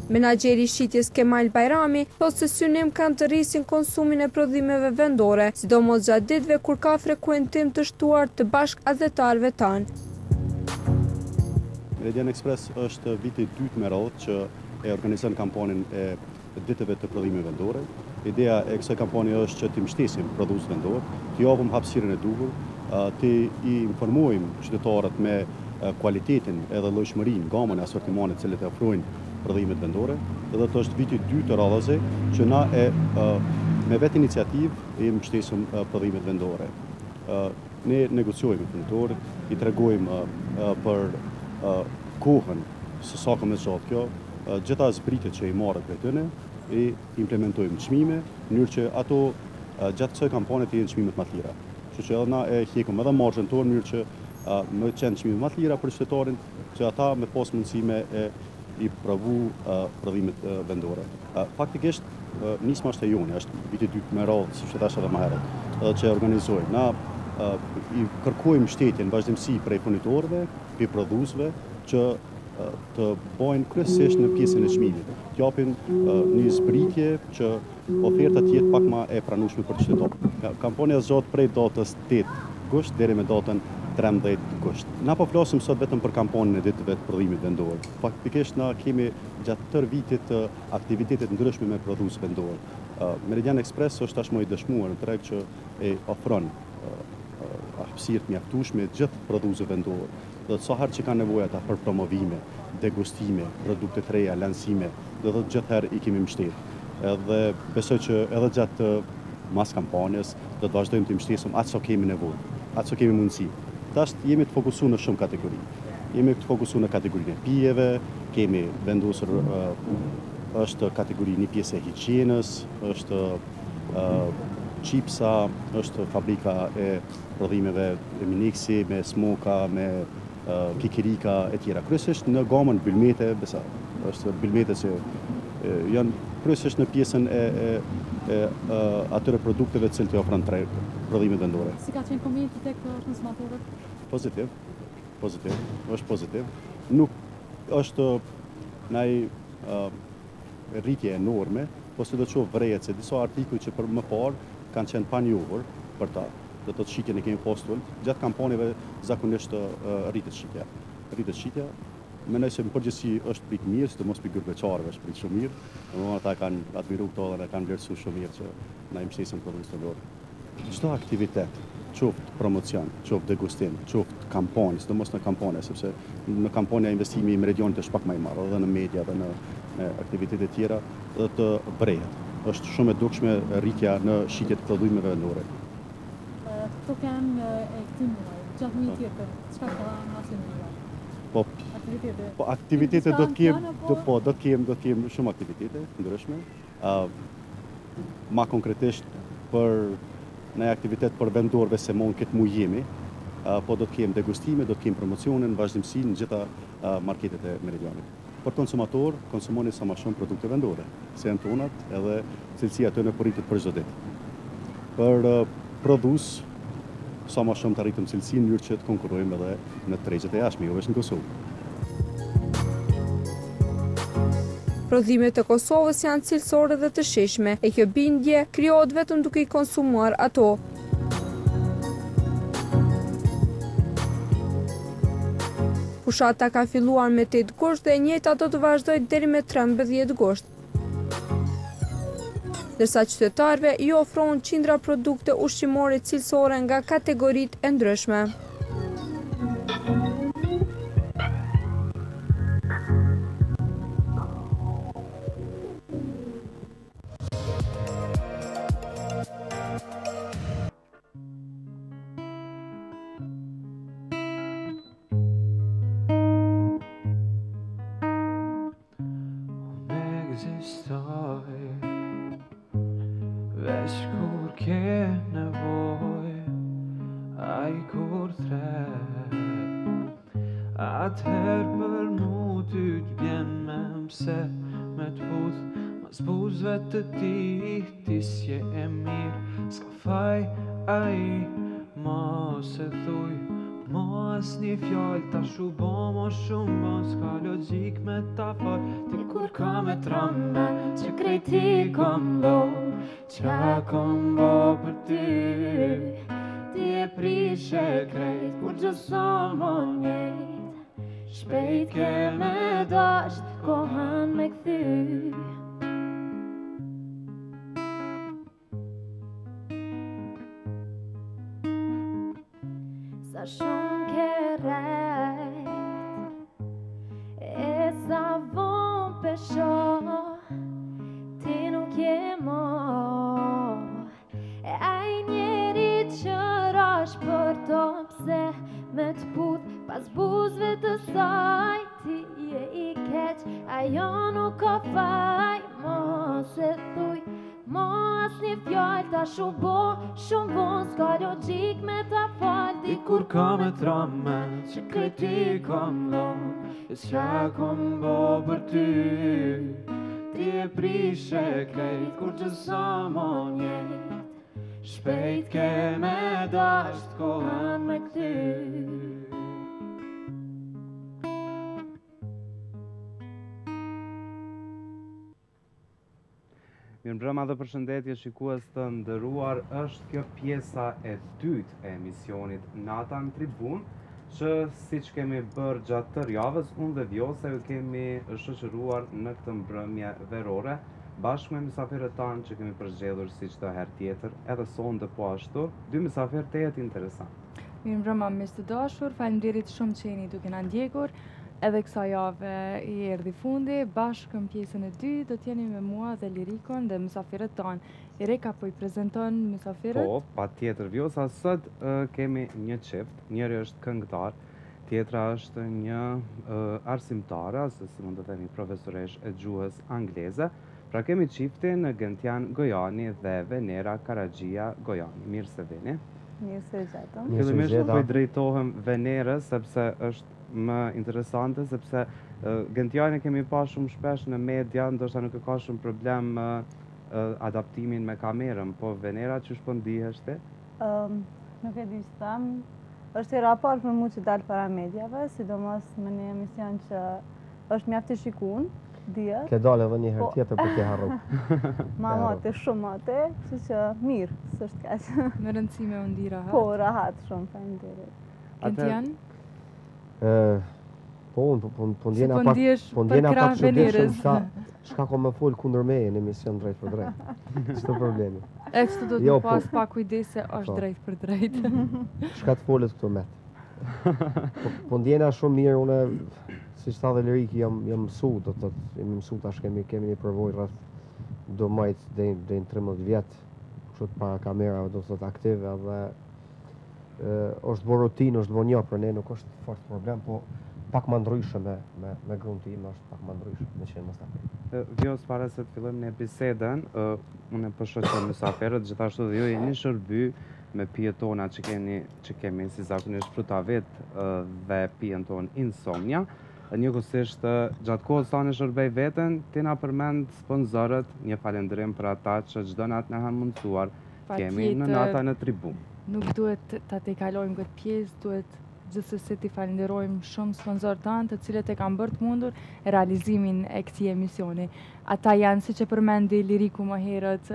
Menaxheri i shitjes Kemal Bajrami thotë se synim kanë të rrisin konsumin e prodhimeve vendore, sidomos gjatë ditëve kur ka frekuentim të shtuar të bashkëadhetarëve tanë. Meridian Express është viti i dytë me radhë që e organizon kampanjën e ditëve të prodhimeve vendore. Ideja e kësaj kampanje është që të mbështesim prodhues vendor, të japim hapësirën e duhur, të i informojmë qytetarët me kualitetin edhe llojshmërinë, gamën e asortimentit të cilët e ofrojnë prodhimet vendore. Edhe të është viti i dytë të radhës që na me vetë iniciativë i mbështesim prodhimet vendore. Ne negociojmë me punëtorët, i tregojmë për kohën se sa ka më gjatë kjo, gjitha zbritjet që i marrët për tëne, i implementojmë çmime, në mënyrë që ato gjatë kësaj kampanje të jenë çmimet më të lira. Kështu që edhe na e hjekëm edhe margjën tonë në mënyrë që më qenë çmime më të lira për qytetarin, që ata me pas mundësi me i provu prodhimet vendore. Faktikisht nisma është e jone, është viti i dytë me radhë, siç e thash edhe më herët, që e organizojmë. Na i kërkojmë mbështetjen vazhdimsi prej furnitorëve, prej prodhuesve që të bojnë kryesisht në pjesën e çmimit. Të japin një zbritje që oferta të jetë pak më e pranueshme për qytetarët. Kampanja zgjat prej datës 8 gusht deri me datën 13 gusht. Na po flasim sot vetëm për kampanjën e ditëve të prodhimit vendor. Faktikisht na kemi gjatë tërë vitit aktivitete të ndryshme me prodhues vendor. Meridian Express është tashmë i dëshmuar në treg që e ofron hapësirë të mjaftueshme gjithë prodhuesve vendor. Dhe sa herë që ka nevojë ata për promovime, degustime, produkte të reja, lansime, dhe gjithë herë i kemi mbështetur. Edhe besoj që edhe gjatë mas kampanjës do të vazhdojmë të mbështesim atë sa kemi nevojë, atë sa kemi mundësi. Tash jemi të fokusuar në shumë kategori. Jemi të fokusuar në kategorinë e pijeve, kemi vendosur është kategori një pjesë e higjienës, është chipsa, është fabrika e prodhimeve e Minixi, me smoka, me kikirika e tjera. Kryesisht në gamën bylmete, besa, është bylmete që janë kryesisht në pjesën e atyre produkteve të cilët i ofron prodhimet vendore. Si ka qenë komenti tek konsumatorët? Pozitiv, është pozitiv. Nuk është rritje enorme, po se do të shoh vrejet se disa artikuj që për më parë kanë qenë pa njohur për ta. Do të shitjen e kemi postuar. Gjatë kampanjave zakonisht rritet shitja. Mendoj se në përgjithësi është pikë mirë, sidomos pikë gërbeqarëve është pikë shumë mirë. Domethënë ata kanë admiruar këto dhe kanë vlerësuar shumë mirë që na i mbështesin produktët vendor. Çdo aktivitet, qoftë promocion, qoftë degustim, qoftë kampanje, sidomos në kampanje, sepse në kampanja investimi i Meridionit është pak më i madh, edhe në media dhe në aktivitete tjera, dhe të brehet. Është shumë e dukshme rritja në shitjet të prodhimeve vendore. Këto kanë e këtij muaji, gjatë muajit tjetër, çka ka nacionale? Po aktivitete do të kem shumë aktivitete ndryshme. Ma konkretisht për në aktivitet për vendorëve se mon këtë muaj jemi, po do të kem degustime, do të kem promocione në vazhdimsi në gjitha marketet e Meridionit. Për konsumator, konsumoni sa më shumë produkte vendore, se janë tonat edhe cilësia të në përritet për çdo ditë. Për prodhues, sa më shumë të arritëm cilësinë në mënyrë që të konkurrojmë edhe në tregjet e jashtme, jo vetëm në Kosovë. Prodhimet e Kosovës janë cilësore dhe të shijshme, e kjo bindje krijohet vetëm duke i konsumuar ato. Fushata ka filluar me 8 gusht dhe e njëjta do të vazhdojë deri me 13 gusht. Ndërsa qytetarëve i ofrohen qindra produkte ushqimore cilësore nga kategoritë e ndryshme. Veç kur ke nevoj, ai kur thret, atëher për mu ty t'vjen me mse, me t'puth, mas buzve të ti s'je e mirë, s'ka faj ai, mos e thuj, mos një fjall, ta shu bo mo shumë bo, s'ka logik me ta fal, ti kur ka me trombe, që krejti kom lo, qa kom bo për ty, ti e prishe krejt, kur gjëso mo njejt, shpejt ke me dasht, kohan me këthy. Sa shumë ke rejt, e sa von pesho, ti nuk je mo, e aj njeri që rash për to, pse me t'puth pas buzve të saj, ti je i keq, ajo nuk ka faj, mos e thuj, mos një fjall, ta shumë bo, shumë bon, s'ka logik me ta fal, Ti kur ka me trame, që krejti kom lo, e s'qa kom bo për ty, ti e prishe krejt, kur gjësa mo njejt, shpejt ke me dasht, kohan me këty. Mirëmbrëma dhe përshëndetje shikues të nderuar, është kjo pjesa e dytë e emisionit Nata N'Tribune, që siç kemi bërë gjatë tërë javës, unë dhe Vjosa ju kemi shoqëruar në këtë mbrëmje verore, bashkë me mysafirët tanë që kemi përzgjedhur si çdo herë tjetër, edhe sonte po ashtu, dy mysafirë tejet interesant. Mirëmbrëma miq të dashur, faleminderit shumë që jeni duke na ndjekur. Edhe kësa jave i erdhi fundi, bashkë në pjesën e dytë do t'jeni me mua dhe Lirikon dhe mysafirët tanë. Ireka po i prezanton mysafirët? Po, patjetër Vjosa, sot kemi një çift, njëri është këngëtar, tjetra është një arsimtare, ose si mund të themi profesoresh e gjuhës angleze. Pra kemi çiftin Gentian Gojani dhe Venera Karagjia Gojani. Mirë se vini. Mirë se gjatëm. Fillimisht po i drejtohem Venerës, sepse është më interesante, sepse Gentiane kemi pa shumë shpesh në media, ndoshta nuk e ka shumë problem adaptimin me kamerën, po Venera që shpo ndihesh ti? Nuk e di që them, është e raport për mu që dalë para medjave, sidomos me një emision që është mjafti shikun, dihet. Ke dalë edhe një herë tjetër për ke harru. Ma mate, shumë mate, që mirë, s'është kaq. Me rëndësime u ndi rahat? Po, rahat shumë, faleminderit. Gentian? Po, po ndjena pak çuditshëm, shka ko me fol kundër meje në emision drejt për drejt. Ç'të problemi. E kështu do të pas pak kujdes se është drejt për drejt. Shka të folet këto met. Po ndjena shumë mirë, une, si që tha dhe Liriki, jam mësu, do të jemi mësu tash kemi një përvoj rreth do majt dhe në 13 vjetë, kështu para kamerave, do të thotë aktive, dhe është bo rutinë, është bo një për ne, nuk është fort problem, po pak më ndryshme me grunë tim, është pak më ndryshme, me qenë më stafir. Vjos, para se të fillojmë në bisedën, unë po shoqëroj mysaferët, gjithashtu dhe ju jeni shërby me pijet tona që kemi si zakonisht frutavet dhe pijen tonë insomnia. Njëkohësisht gjatë kohës sa në shërbej veten, ti na përmend sponsorët, një falendrim për ata që çdo natë na kanë mundsuar. Kemi në Nata N'Tribune. Nuk duhet ta tejkalojmë këtë pjesë, duhet gjithsesi t'i falenderojmë shumë sponsorët tanë, të cilët e kanë bërë të mundur realizimin e këtij emisioni. Ata janë, siç e përmendi Liriku më herët,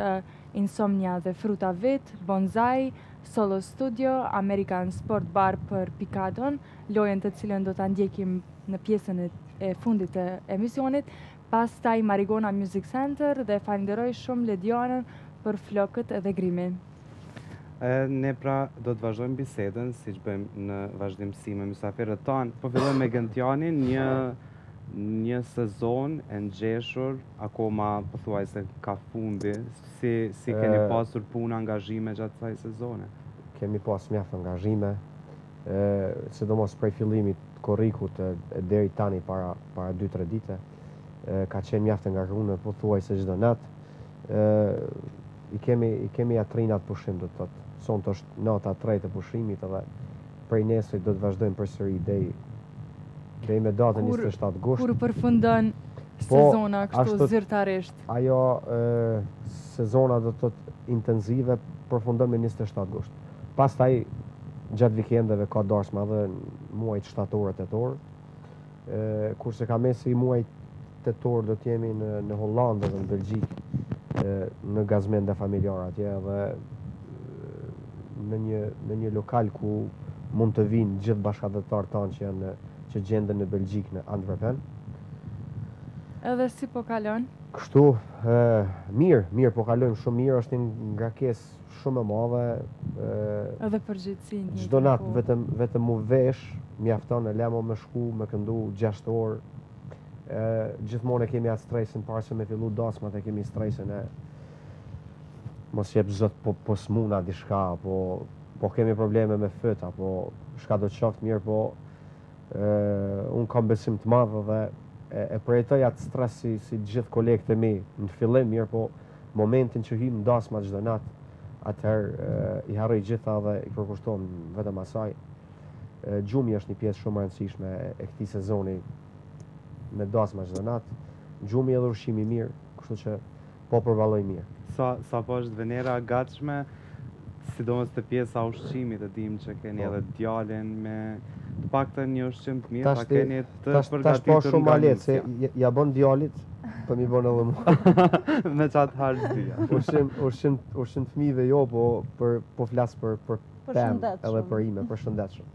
Insomnia dhe Fruta Vet, Bonsai, Solo Studio, American Sport Bar për pikadon, lojën të cilën do ta ndjekim në pjesën e fundit të emisionit, pastaj Marigona Music Center dhe falenderoj shumë Ledianën për flokët dhe grimin. Ne pra do të vazhdojmë bisedën, si që bëjmë në vazhdimësi me mysafirët tanë, po fillojmë me Gentianin, një sezon e ngjeshur, akoma pothuaj se ka fundi, si keni pasur punë angazhime gjatë kësaj sezone? Kemi pas mjaft angazhime, sidomos prej fillimit korrikut deri tani para 2-3 dite, ka qenë mjaft angazhuar pothuaj se çdo natë. I kemi atrinat pushim, do të thotë. Sonte është nata 3 e pushimit edhe prej nesër do të vazhdojmë përsëri deri me datën 27 gusht. Kur përfundon sezona kështu zyrtarisht? Ajo sezona do të thotë intensive përfundon me 27 gusht. Pastaj gjatë vikendeve ka darsma dhe muajt shtator e tetor. Kurse ka mesi muajt tetor do të jemi në Hollandë dhe në Belgjik, në gazmende familjar atje dhe në një lokal ku mund të vinë gjithë bashkëdhetarët tanë që gjenden në Belgjik, në Antwerpen. Edhe si po kalon? Kështu, mirë po kalojmë shumë mirë, është një ngarkesë shumë e madhe. Edhe përgjithësi. Çdo natë vetëm mu vesh, mjafton e lemo me shku, me këndu 6 orë. Gjithmonë e kemi atë stresin, parë se me fillu dasmat e kemi stresin e mos jep zot po smuna diçka, po kemi probleme me fët, apo shka do të qoftë mirë, po unë kam besim të madh dhe e përjetoj atë stres si gjithë kolegët e mi në fillim mirë, po momentin që hym dasmat çdo natë, atëherë i harroj gjitha dhe i përkushtohem vetëm asaj. Gjumi është një pjesë shumë e rëndësishme e këtij sezoni me dasma çdo natë. Gjumi edhe ushqimi mirë, kështu që po përballoj mirë. Sa po është Venera gatshme, sidomos të pjesa ushqimit, e dim që keni edhe djalin me të paktën një ushqim të mirë, pa keni të përgatitur nga Tash po shumë ma lehtë, se ja bën djalit, po mi bën edhe mua. Me qatë harxhia. Ushqim fëmijëve jo, po flas për pemë edhe për ime, për shëndetshëm.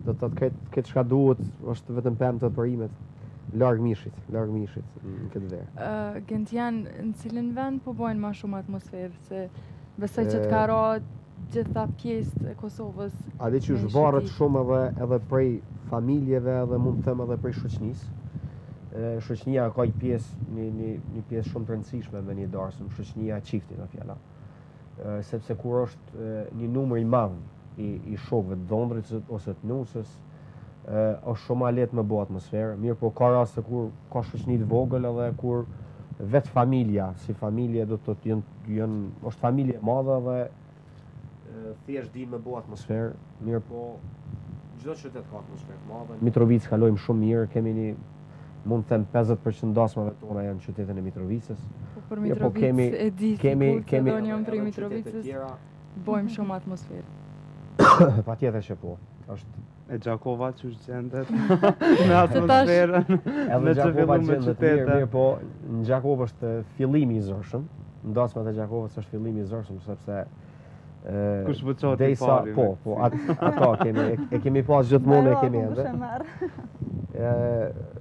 Do të thotë këtë çka duhet është vetëm pemë të për imet. Larg mishit në këtë verë. Gentian, në cilin vend po bojnë ma shumë atmosferë, se besoj që të ka ra gjitha pjesë e Kosovës. A dhe që është varet shumë edhe prej familjeve edhe mund të them edhe prej shoqënisë. Shoqënia ka një pjesë shumë të rëndësishme me një darsëm, shoqënia e çiftit në fjala. Sepse kur është një numër i madh i shokëve të dhondrit ose të nusës, është shumë ma letë me bo atmosferë, mirë po ka raste kur ka shoqëni të vogël edhe kur vetë familja, si familje do të është familje madhe dhe thjesht di me bo atmosferë, mirë po Çdo qytet ka atmosferë të madhe. Mitrovicë kalojmë shumë mirë, kemi një mund të them 50% dasmave tona janë në qytetin e Mitrovicës. Për Mitrovicë e di sikur që do njëm për Mitrovicës, bojmë shumë atmosferë. Patjetër që po. Është E Gjakova që është gjendet me atmosferën, me që fillu me qytete. Mirë, po në Gjakovë është fillimi i zërshëm, në dasmat e Gjakovës është fillimi i zërshëm, sepse kush bëqot i pari. Po, ato kemi pas gjithmonë e kemi edhe.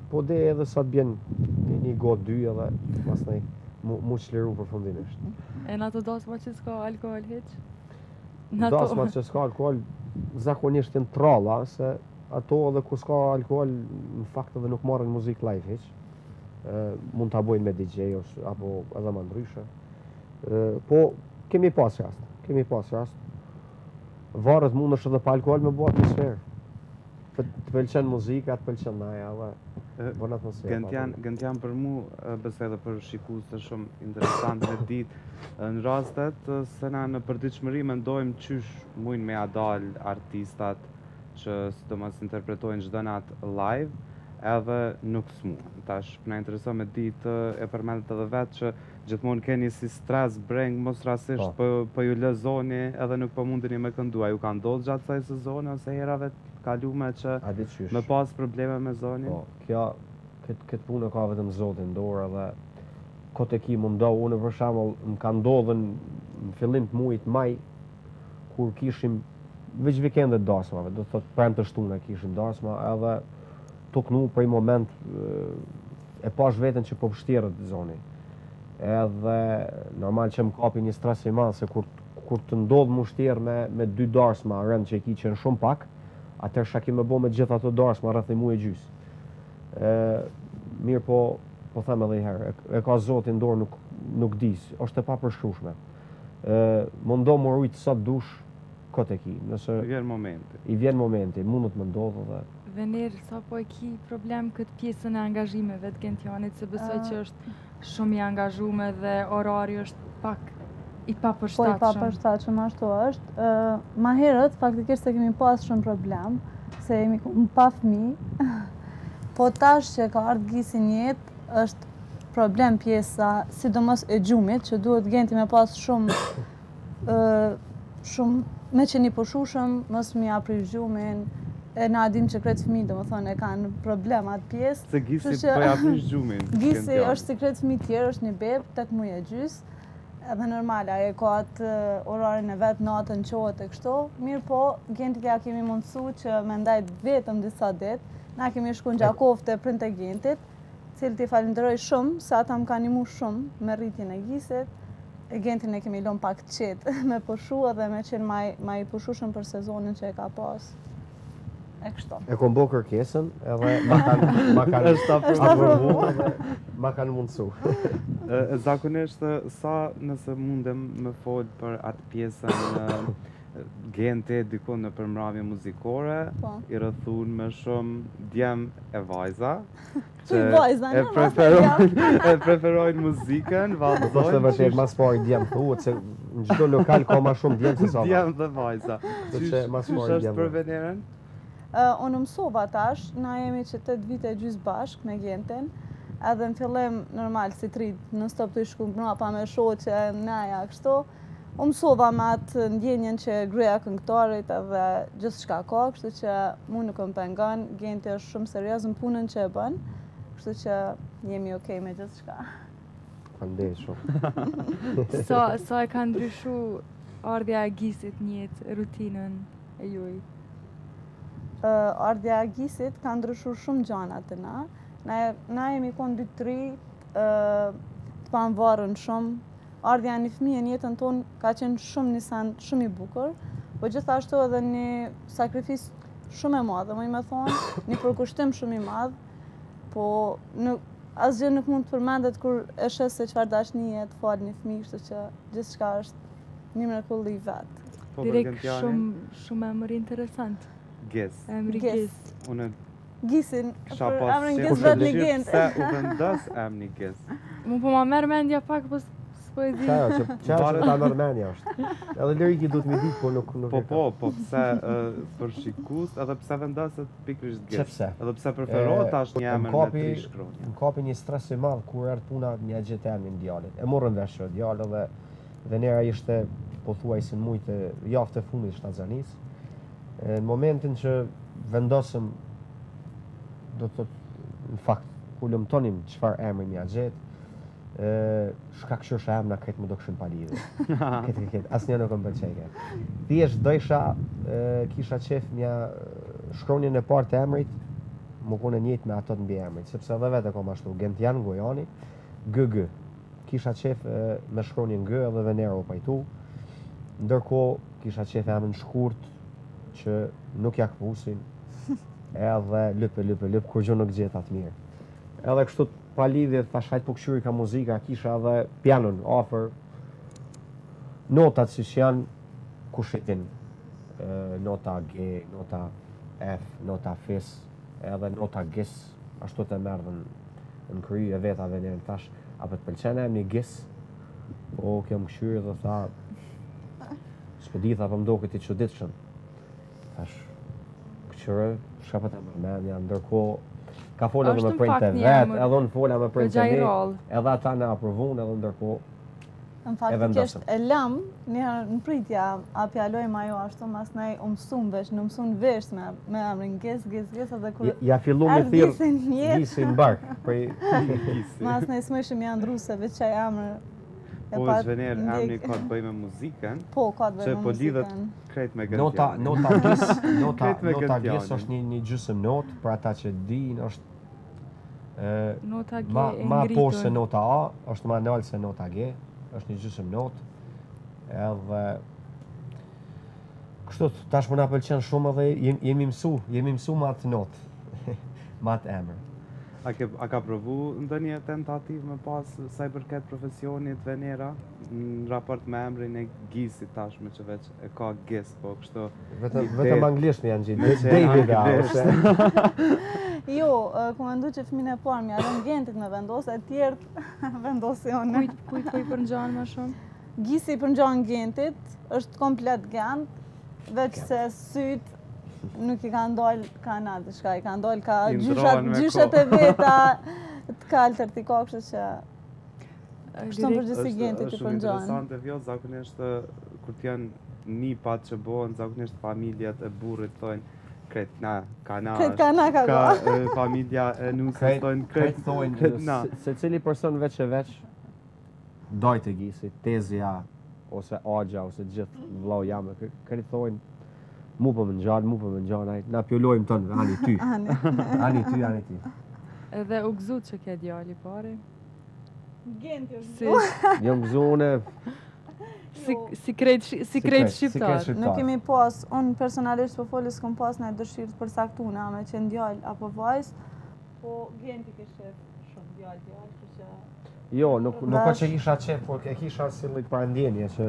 Po dhe edhe sa të bjen një gotë dy edhe pas nej mu qliru përfundimisht. E në ato dasma që s'ka alkohol heq? Dasmat që s'ka alkohol zakonisht janë tralla, se ato edhe ku s'ka alkohol në fakt edhe nuk marrin muzikë live heq. Mund ta bojnë me DJ apo edhe më ndryshe. Po kemi pas rast. Varet mundesh edhe pa alkohol me bo atmosferë. Të pëlqen muzika, të pëlqen naja, dhe bën atmosferë. Gëntjan për mu, besoj edhe për shikues është shumë interesant me ditë në rastet se na në përditshmëri mendojmë qysh mujnë me adal artistat që sidomos interpretojnë çdo natë live, edhe nuk s'muan. Tash na intereson me ditë e përmendet edhe vetë që gjithmonë keni si stres breng, mos rastisht po ju lëzoni edhe nuk po mundeni me këndua. Ju ka ndodhur gjatë kësaj sezoni ose herave kalume që me pas probleme me zonin? Po, këtë punë ka vetëm Zoti në dorë edhe kote ki mundohu. Unë për shembull më ka ndodhur në fillim të muajit maj kur kishim veç vikendet dasmave, do të thotë premtë të shtuna kishim dasma, edhe toknu për një moment e pash veten që po vështirët zoni. Edhe normal që më kapi një stres i madh se kur të ndodh më vështirë me dy dasma rënd që i ki qenë shumë pak, atëherë shaki me bo me gjithë ato darsma rreth një muaj e gjys. Mirë po them edhe herë, e ka Zoti në dorë nuk dis, është e papërshkrueshme. Mundo më rujt sa dush kote ki, nëse i vjen momenti, mundet më ndodhë dhe Venir, sa po e ki problem këtë pjesën e angazhimeve të Gentianit, se besoj që është shumë i angazhume dhe orari është pak i papërshtatshëm. Po i papërshtatshëm ashtu është. Ma herët, faktikisht se kemi pas shumë problem, se jemi pa fëmijë, po tash që ka ardhur Gisi në jetë, është problem pjesa, sidomos e gjumit, që duhet Genti me pas shumë me qeni pushushëm, mos mi apri gjumin, e na dim që kretë fëmijë, do më thonë, e kanë problemat pjesë. Se Gisi po ja prish gjumin. Gisi është si kretë fëmijë tjerë, është një bebë, 8 muaj e gjys, edhe normale, ajo ka atë orarin e vetë, natën qohet e kështu. Mirë po, Gentit ja kemi mundësu që me ndajt vetëm disa ditë, na kemi shku në Gjakovë të prind e Gentit, cilë t'i falenderoj shumë, se ata më ka nimu shumë me rritjen e Gisit. E Gentin e kemi lënë pak qetë me pushu edhe me qenë ma i pushushëm për sezonin që e ka pas. E kom bo kërkesën edhe ma kanë mundësu. Zakonisht, sa nëse mundem me folë për atë pjesën Gente dikon në përmramje muzikore, i rrëthun me shumë djem e vajza, që e preferojnë muzikën, vazhdojnë. Është vërtet mas pari djem thuhet, se në çdo lokal ka ma shumë djem se sa vajza. Djem dhe vajza. Qysh është për Veneren? Unë mësova tash, na jemi që 8 vite gjys bashk me Gentin, edhe në fillim normal si trit, në stop të shku mbrapa me shoqe, naja, kështu. Unë mësova me atë ndjenjen që gruaja këngëtarit edhe gjithë shka ka, kështu që mu nuk më pengon, Genti është shumë serios në punën që e bën, kështu që jemi okej me gjithë shka. Faleminderit shumë. Sa e ka ndryshu ardhja e Gisit njët rutinën e juj? Ardhja e Gisit ka ndryshuar shumë gjana të na. Na jemi konë 2-3 të panvarën shumë. Ardhja një fëmijë në jetën tonë ka qenë shumë një sen shumë i bukur, po gjithashtu edhe një sakrifis shumë e madhe, më i me thonë, një përkushtim shumë i madh, po asgjë nuk mund të përmendet kur e shes se çfarë dashnie të falë një fëmijë, kështu që gjithçka është një mrekulli vetë. Direkt shumë emër interesant. Gis. Emri Gis. Unë Gisin, për emrin Gis vetë një Gent. Se u vendos emri Gis. Mu po ma merr mendja pak, po poezi. Qajo që ta mërë menja është. Edhe liriki du të mi ditë, po nuk Po, pse për shikus, edhe pse vendoset pikërisht Gis? Pse? Edhe pse preferohet tash një emër me 3 shkronja? Më kapi një stres i madh kur erdh puna mja gjetë emrin djalit. E morën vesh djalë dhe Venera ishte pothuajse në mujtë javë të fundit shtatzanis. Në momentin që vendosëm, do të thotë, në fakt, ku lëmtonim çfarë emri mja gjetë, shkakqyrsha emna këtë më do këshim palidhe. Këtë, asnjë nuk më pëlqejke. Thjesht dojsha, kisha qef mja shkronjën e parë të emrit, më kone njëjtë me ato të mbi emrit, sepse edhe vete kom ashtu, Gentian Gojani, GG. Kisha qef me shkronjën G edhe Venera u pajtu, ndërkohë kisha qef emrin shkurt që nuk ja këpusin, edhe lyp, kur gjë nuk gjithë atë mirë. Edhe kështu pa lidhje, thash hajt po këshyri ka muzika, kisha edhe pianon offer, notat që janë kushitin, nota G, nota F, nota Fis, edhe nota Gis, ashtu të merdhen në kry e vetave njerën, thash, a për të pëlqen emni Gis? Po, kem këshyri dhe tha, s'po di, tha, po mdo këti çuditshëm. Thash, këshyre, shka për të mërmenja, ndërkohë, ka folë edhe me prejnë të vetë, edhe unë folë me prejnë të ne, edhe ata në aprovun, edhe ndërkohë, Në faktikisht e lam, njëherë në pritja, a pjallojmë ajo ashtu, mas nej u mësum vesh, në mësun vesh me emrin Gis, edhe kur... Ja fillu me thirë Gisin bark, prej... Mas nej s'mëshim janë ndruse, veç qaj emrë... Po, është Vener, emri ka të bëj me muzikën, po, ka të bëj me muzikën. Që po lidhet krejt me Gentianin. Nota Gis është një gjysëm notë, për ata që din është... Ma poshtë se nota A, është ma nalë se nota G, është një gjysëm notë, edhe... Kështu, tash më na pëlqen shumë edhe jemi mësu ma atë notë, ma atë emër. A ka provu ndonjë tentativ me pas sa i përket profesionit Venera në raport me emrin e Gisit tashme që veç e ka Gis, po kështu... Vetëm anglisht me janë gjithë, David Jo, ku mendu që fëmin e parë mja rënë Gentit me vendosë, e tjertë vendosione. Kujt po i përngjan më shumë? Gisi i përngjan Gentit, është komplet Gent, veç se sytë nuk i ka ndojnë ka natë shka, i ka ndojnë ka gjyshet e veta të kaltër t'i ka, kështë që kështë në përgjësi Gentit i përngjanë. Është shumë interesante vjo, zakonisht kur t'janë nipat që bohen, zakonisht familjet e burrit thojnë kretë na, ka na, ka familja e nusës thojnë kretë na. Se cili person veç e veç dojtë e Gisi, tezja, ose agja, ose gjithë vlau jame, kretë thojnë mu për më ngjan, na pjollojmë tonë, ani ty. Ani ty. Edhe u gëzu që ke djali pare? Genti është gëzu. Jo gëzune... Si krejt shqiptar. Nuk kemi pas, unë personalisht po folis s'kom pas në dëshirë të përsaktuna me që ndjall apo vajz, po Genti kështë shumë djall, që... Jo, nuk ka që kisha qef, por e kisha si lojt parandjenje që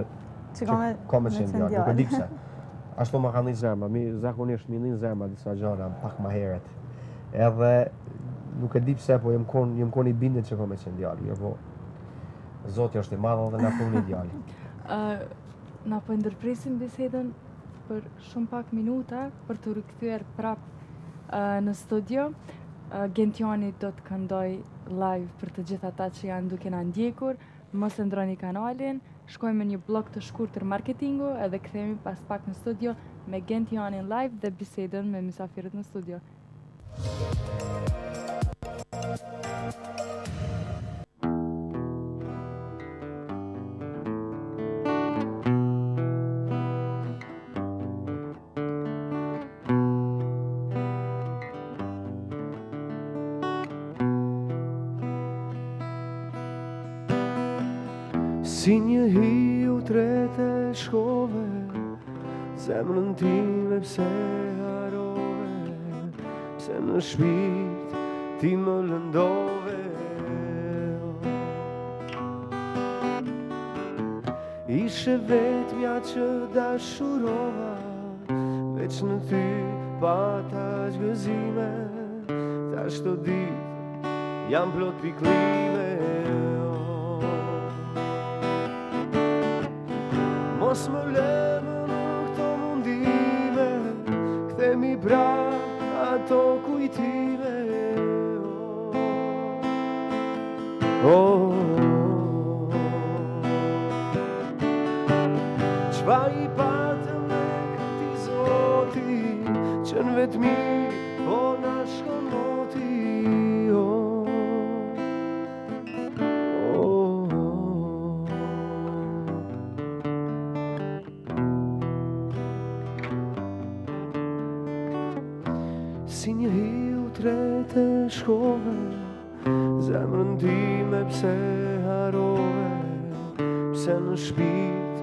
ka me qenë djall, nuk e di pse. Ashtu ma ka një zemra, zakonisht mi një zemra disa gjana pak ma heret. Edhe nuk e di pse, po jem kon i bindet që ka me qenë djali, jo po Zoti është i madh dhe na puni djali. Na po ndërpresim bisedën për shumë pak minuta për të rikthyer prap në studio. Gentiani do të këndoj live për të gjithë ata që janë duke na ndjekur. Mos e ndroni kanalin, shkojmë në një blok të shkurtër marketingu edhe kthehemi pas pak në studio me Gentianin live dhe bisedën me mysafirët në studio. Si një hiu trete shkove, zemrën time pse harove, pse në shpirt ti më lëndove. Ishe vetmja që dashurova, veç në ty pata zgëzime, tash të dit jam plot piklime. Mos më lëmë në këto mundime, kthemi pra ato kujtime. Çfa i patëm me këti zoti, që në vetmi po na shkon moti. Si një hiu tretë shkove, zemrën time pse harove, pse në shpirt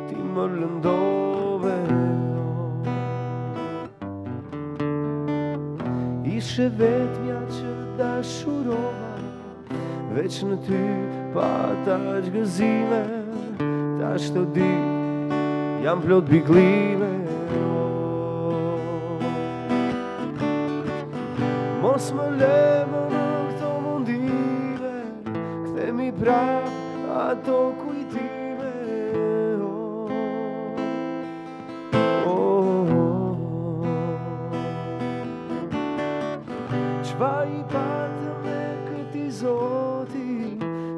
ti më lëndove. Ishe vetmja që dashurova, veç në ty pata gjgëzime, tash të ditë jam plot biklime. Mos më lëmë në këto mundime, kthemi pra ato kujtime. Çfa i patëm me këti zoti,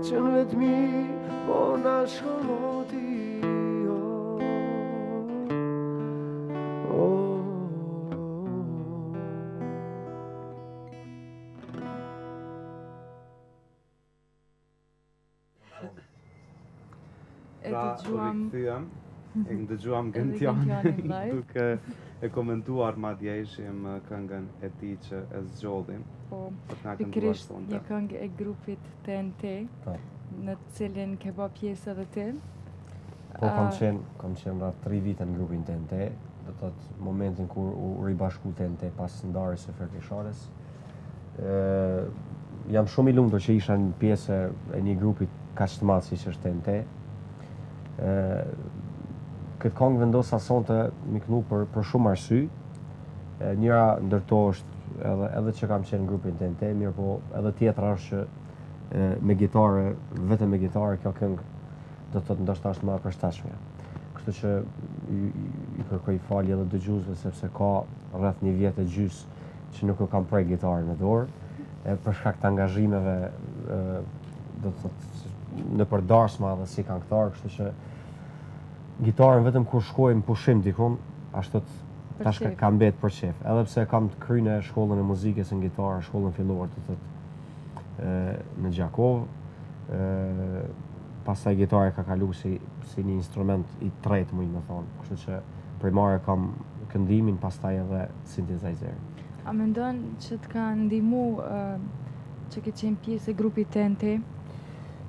që në vetmi po na shkon moti. Pra, rikëthyëm, e ndëgjuam Gentianin duke e komentuar madje ishim këngën e tij që e zgjodhim. Po, për t'na kënduar pikërisht sonte. një këngë e grupit TNT, në të cilin ke bë pjesë edhe ti. Po kam qenë rreth 3 vite në grupin TNT, do të thotë momentin kur u ribashku TNT pas ndarjes së Ferkishares. Jam shumë i lumtur që isha një pjesë e një grupi kaq të madh siç është TNT. Këtë këngë vendosa sonte mi kënu për shumë arsye. Njëra ndërto është edhe që kam qenë në grupin TNT, mirë po edhe tjetra është që me gitare, vetëm me gitare, kjo këngë do të thotë ndoshta është më e përshtatshme. Kështu që i kërkoj falje edhe dëgjuesve sepse ka rreth 1 vjet e gjys që nuk e kam prej gitarën në dorë, për shkak të angazhimeve do të thotë në përdarsma dhe si këngëtar, kështu që gitarën vetëm kur shkoj në pushim dikun, ashtu tash ka mbet për qef. Edhe pse kam të kryne shkollën e muzikës në gitarë, shkollën fillore të thotë në Gjakov, pastaj gitara ka kalu si një instrument i tretë, mund të thonë. Kështu që primare kam këndimin, pastaj edhe synthesizer. A mendon që të ka ndihmu që ke qenë pjesë e grupit TNT?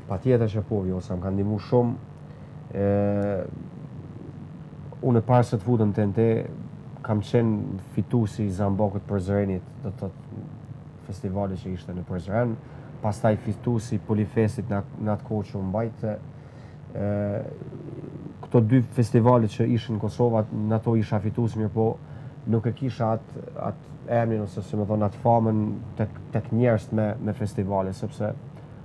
Patjetër që po, jo, sa më ka ndihmu shumë. Unë parë se të futën TNT, kam qenë fituesi i Zambakut Përzërenit, do të thotë festivali që ishte në Përzëren, pastaj fituesi Polifestit në atë kohë që u mbajtë. Këto 2 festivale që ishin në Kosovë, në ato isha fituesi, mirë po nuk e kisha atë emrin ose si më thonë atë famën tek njerëz me festivale, sepse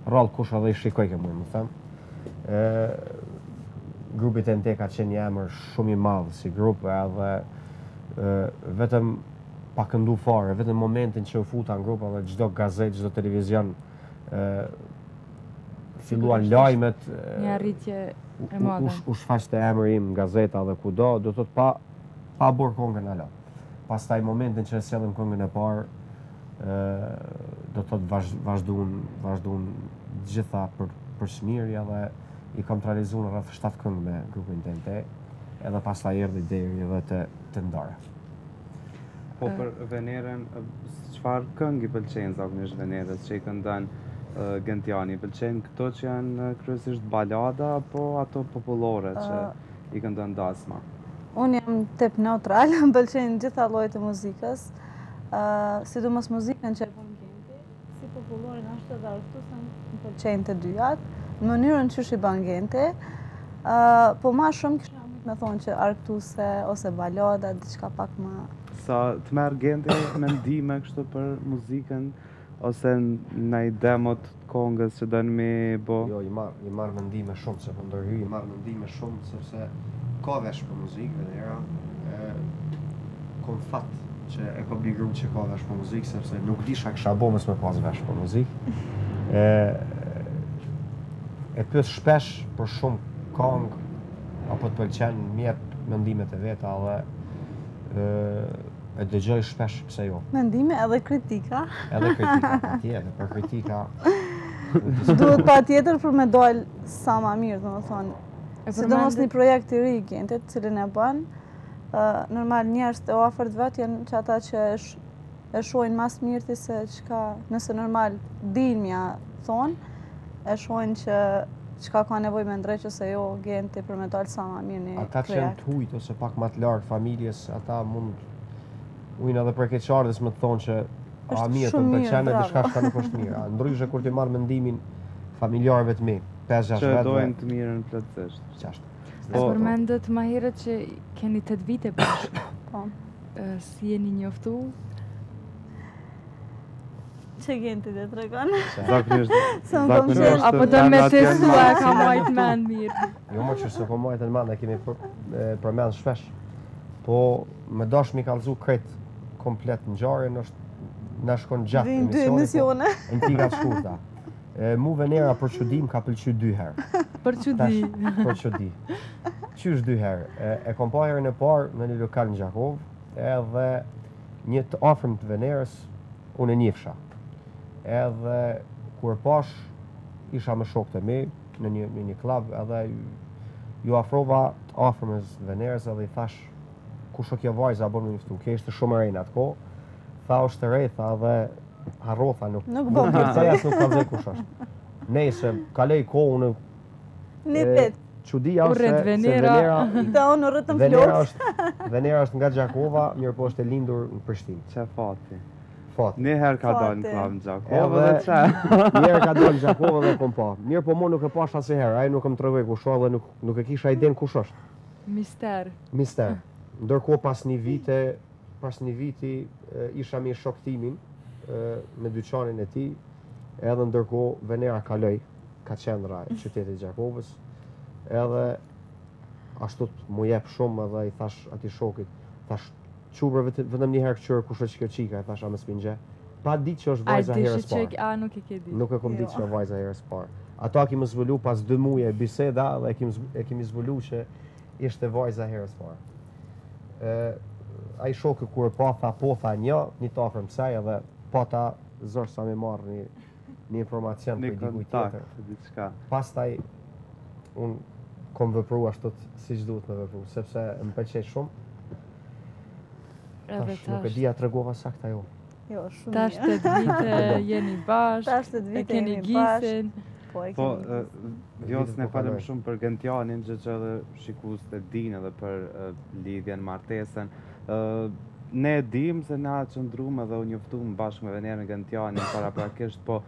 rrallë kush edhe i shikoj ke mund, më them. Grupi TNT ka qenë një emër shumë i madh si grup, edhe vetëm pa këndu fare, vetëm momentin që u futa në grup, edhe çdo gazetë, çdo televizion filluan lajmet, një arritje e madhe. U shfaqte emri im në gazeta dhe kudo, do të thotë pa bërë këngën ala. Pastaj momentin që e sjellëm këngën e parë, do të thotë vazhduan gjitha për çmiri dhe i kam të realizuar rreth 7 këngë me grupin TNT, edhe pastaj erdhi deri edhe të ndara. Po për Venerën, çfarë këngë i pëlqejnë zakonisht Venerës që i këndon Gentiani? Pëlqejnë këto që janë kryesisht balada apo ato popullore që i këndon Dasma? Unë jam tep neutral, më pëlqejnë gjitha llojet e muzikës, sidomos muzikën që e bën Genti, si popullore ashtu edhe artistën, më pëlqejnë të dyjat, në mënyrën që i bën Genti, po ma shumë kisha me thonë që arktuse ose balada, diçka pak më... Sa të merr Genti mendime kështu për muzikën, ose në i demot kongës që dënë me bo? Jo, i marr mendime shumë, se po ndërhyj, i marr mendime shumë, sepse Ka vesh për muzikë venera, kom fat që e kom ligru që ka vesh për muzikë, sepse nuk disha kisha bo mës me pas vesh për muzikë. E pyet shpesh për shumë këngë, apo të pëlqen mjet mendimet e veta dhe e dëgjoj shpesh pse jo. Mendime edhe kritika. Edhe kritika, patjetër, për kritika. Duhet patjetër për me dal sa ma mirë, domethënë. Sidomos një projekt i ri i Gentit, cilin e bën, normal njerëzit e afërt vet janë që ata që e shohin mas mirti se çka, nëse normal din mja thonë, e shohin që çka ka nevojë me ndreq ose jo Genti për me dal sa ma mirë një projekt. Ata që janë të hujt ose pak më të larg familjes, ata mund ujnë edhe për keqardhës më të thonë që a mirë të pëlqen e diçka shka nuk është mirë. Ndryshe kur ti marr mendimin familjarëve të mi, 5-6 që vetë. dojnë të mirën plotësisht. Qashtë. Po përmendet ma herët që keni 8 vite bashkë. Po. Si jeni njoftu? Që Genti dhe të regon? Zakonisht. Apo do me të sua e ka majt mend mirë. Jo më që se po majt në mend e kemi përmend shpesh. Po me dash mi kallëzu krejt komplet në gjarën, na shkon gjatë emisione. Në pikat shkurta. Mu venera për çudim ka pëlqy 2 herë. Për çudi. Për çudi. Qysh 2 herë? E kom pa herën e parë në një lokal në Gjakov, edhe një të afërm të venerës, unë e njefsha. Edhe kur pash, isha me shokët e mi në një klub, edhe ju afrova të afërmës venerës edhe i thash kush o kjo vajza bërë më njëftu, kjo ishte shumë e rejnë atë ko, tha është të rejtha dhe harrotha nuk përcejas nuk kalzej kush është. Nejse, kalej ko unë një pet. Qudia është se venera da unë rrëtëm flokë. Venera është nga Gjakova, mirë po është e lindur në Prishtinë. Që fati. Fati. Njëherë ka dalë në klub në Gjakova dhe që? Njëherë ka dalë në Gjakova dhe kom pa. Mirë po mu nuk e pash asëherë, ajo nuk më tregoj kush është dhe nuk e kisha iden kush është. Mister. Mister. Ndërkohë pas një viti isha me shoktimin me dyqanin e tij, edhe ndërkohë venera kaloi ka qendra e qytetit Gjakovës, edhe ashtu mu jep shumë edhe i thash ati shokit, thash qubre vetëm një herë këqyrë kush është kjo qika, i thash a më s'pinxhe. Pa ditë që është vajza herës parë. A nuk e ke ditë? Nuk e kom ditë që është vajza herës parë. Ato kemi zbulu pas 2 muaj biseda dhe e kemi zbulu që ishte vajza herës parë. Ai shoku kur pa tha një të afërm saj edhe pa ta zor sa me marrë një informacion për dikuj tjetër. Pastaj unë kom vëpru ashtu siç duhet me vëpru, sepse më pëlqej shumë. Tash nuk e dija tregova saktë ajo. Jo, shumë. Tash 8 vite jeni bashkë. Tash 8 vite jeni gisin. Po, Vjos ne falem shumë për Gentianin, që edhe shikus të din edhe për lidhjen, martesen. Ne dim se na qëndrum edhe u njoftum bashkë me Venerën Gentianin paraprakisht, po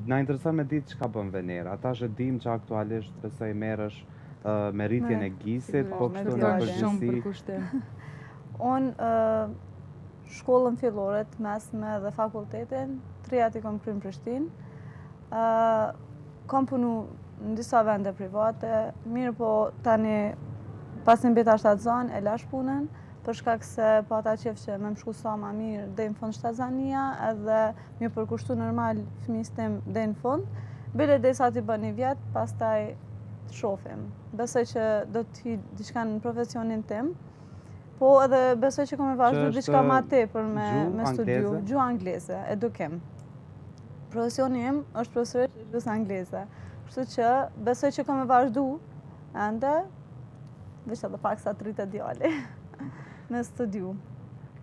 na intereson me ditë çka bën Venera. Ata që dim që aktualisht besoj merresh me rritjen e gisit, po kështu në përgjithësi. Unë shkollën fillore, të mesme dhe fakultetin, 3 i kom kryer në Prishtinë. Kam punu në disa vende private, mirë po tani pas në beta shtatzan e lash punën, për shkak se pa ta qef që me më shku sa ma mirë dhe në fund shtatzania edhe më përkushtu normal fëmijës tim dhe në fund. Bile dhe sa t'i bën një vjetë, pas taj të shofim. Besoj që do t'i diçka në profesionin tim, po edhe besoj që kom e vazhdu diçka ma tepër me studiu. Gjuhë angleze, edukim. Profesioni im është profesor gjuhës angleze. Kështu që besoj që kam e vazhdu ende, veç edhe pak sa të rritet djali me studiu.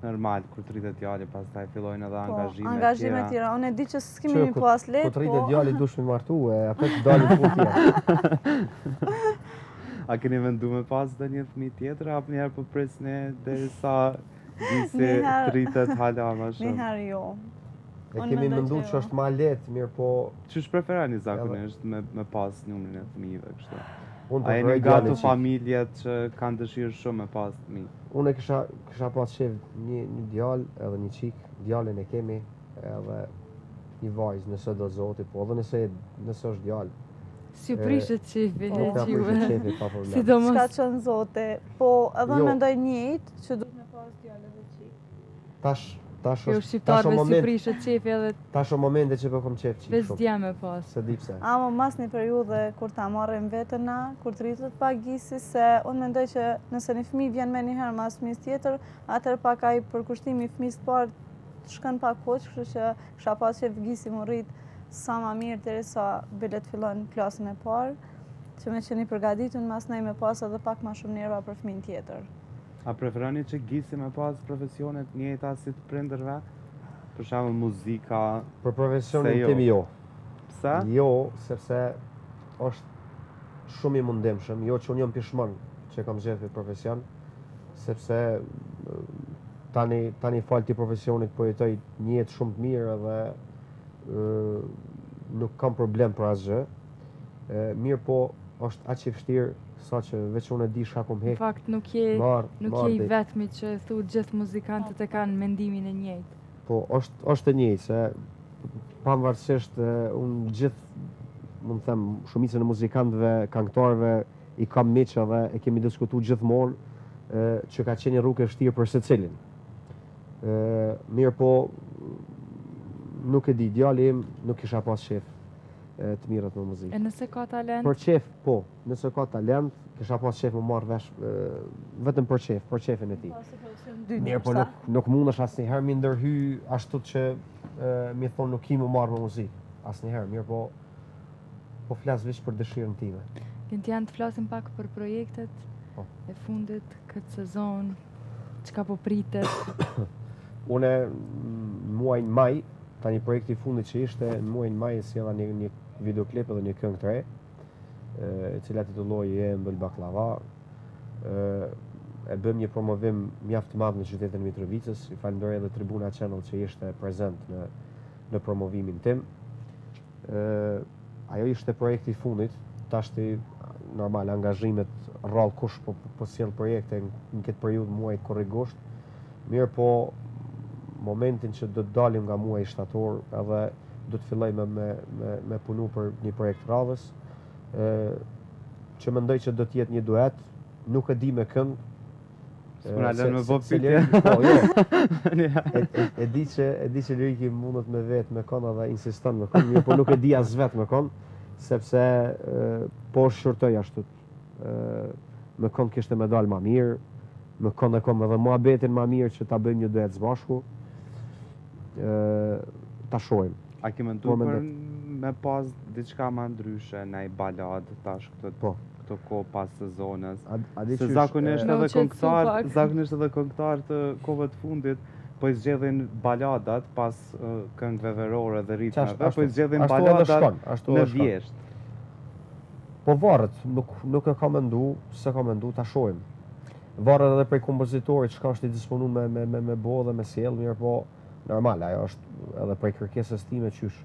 Normal, kur të rritet djali, pas taj fillojnë edhe angazhime tjera. Angazhime tjera. Unë e di që s'kemi mi pas let, po... Kur të rritet djali dush me martu, apo të dalin po tjera. A keni vendu me pas dhe një fëmijë tjetër, apo njerë po presne dhe sa disi të rritet hala ma shumë? Njëherë jo. E kemi mendu që është ma letë, mirë po... Qysh preferani zakonisht me pas numrin e fëmijëve kështu? A jeni nga ato familjet që kanë dëshirë shumë me pas fëmijë? Unë kisha pas shef një djalë edhe një qik, djalin e kemi edhe një vajzë nëse do zoti, po edhe nëse është djalë. Si u prishet qefi, Po, ka prishet qefi, pa problem. Sidomos. S'ka qenë zote, po edhe Jo. mendoj njëjtë që duhet me pas djalë edhe qik. Tash Jo shqiptarëve si prishet qefi edhe tash o momente që po kom qef qik veç shumë. dja me pas. Se di pse. Ama mas një periudhe kur ta marrim vetën na, kur të rritet pak gjisi, se unë mendoj që nëse një fëmijë vjen me një herë mas fëmijës tjetër, atëherë pak ai përkushtimi i fëmijës të parë të shkon pak koç, kështu që kisha pas qef gjisi më rrit sa më mirë derisa bilet fillojnë klasën e parë, që me qenë i përgatitur mas nej me pas edhe pak më shumë nerva për fëmijën tjetër. A preferoni që gjisi me pas profesionet njëjta si të prindërve? Për shembull muzika. Për profesionin tim jo. Pse? Jo, sepse është shumë i mundimshëm, jo që unë jam pishmon që kam gjetur profesion, sepse tani fal ti profesionit po jetoj një jetë shumë të mirë edhe nuk kam problem për asgjë. Mirë po është aq i vështirë sa që veç unë e di shka kom hek. Në fakt nuk je i vetmi që thu gjithë muzikantët e kanë mendimin e njëjtë. Po, është e njëjtë, se pavarësisht unë gjithë, mund të them, shumicën e muzikantëve, këngëtarëve i kam miq edhe e kemi diskutuar gjithmonë që ka qenë një rrugë e vështirë për secilin. Mirë po, nuk e di, djali im nuk kisha pas shef të mirët me muzikë. E nëse ka talent? Për qef, po, nëse ka talent, kisha pas shef më marrë vesh vetëm për qefin e tij. Mirë, po nuk mundesh asnjëherë mi ndërhy ashtu që mi thonë nuk i më marrë me muzikë. Asnjëherë, mirë po flas veç për dëshirën time. Gentian, të flasim pak për projektet e fundit këtë sezon, çka po pritet? Une muajin maj, tani projekti i fundit që ishte, në muajin maj sjella një videoklip edhe një këngë të re, e cila titullohej Je mbël baklava. E bëm një promovim mjaft të madh në qytetin e Mitrovicës, i falenderoj edhe Tribuna Channel që ishte prezent në promovimin tim. Ajo ishte projekti i fundit, tashti normal angazhimet rrallë kush po sjell projekte në këtë periudhë muajit korrigosht. Mirë po momentin që do të dalim nga muaji shtator edhe do të filloj me punu për një projekt radhës, që mendoj që do të jetë një duet, nuk e di me këngë. S'puna lënë me bo pyetje. Po, jo. E di që Liriki mundet me vetë me kënë edhe insiston me kënë, mirë po nuk e di as vetë me kënë, sepse po shurtoj ashtu. Me kënë kishte me dalë ma mirë, me kënë e kom edhe muhabetin ma mirë që ta bëjmë një duet zbashku. Ta shojmë. A ke menduar për me pas diçka më ndryshe, ndaj balad tash këto kohë pas sezonës? Se zakonisht edhe këngëtar të kohëve të fundit po i zgjedhin baladat pas këngëve verore dhe ritmeve, po i zgjedhin baladat në vjesht. Po varet, nuk e ka mendu, se ka mendu, ta shojmë. Varet edhe prej kompozitorit çka është i disponuar me bo dhe me sjell, mirë po normal, ajo është edhe prej kërkesës time qysh.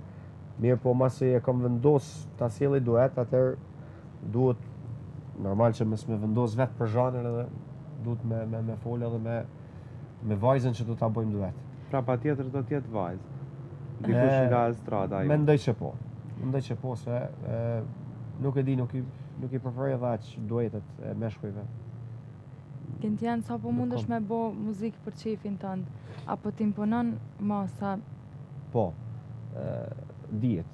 Mirë po masi e kam vendos ta sjellë duet, atëherë duhet normal që mes me vendos vetë për zhanrin edhe duhet me folë edhe me vajzën që do ta bëjmë duet. Pra patjetër do të jetë vajzë. Dikush nga estrada ajo. Mendoj që po se nuk e di, nuk i preferoj edhe aq duetet e meshkujve. Gentian, sa po mundesh me bo muzikë për qefin tënd, apo t'imponon masa? Po, dihet.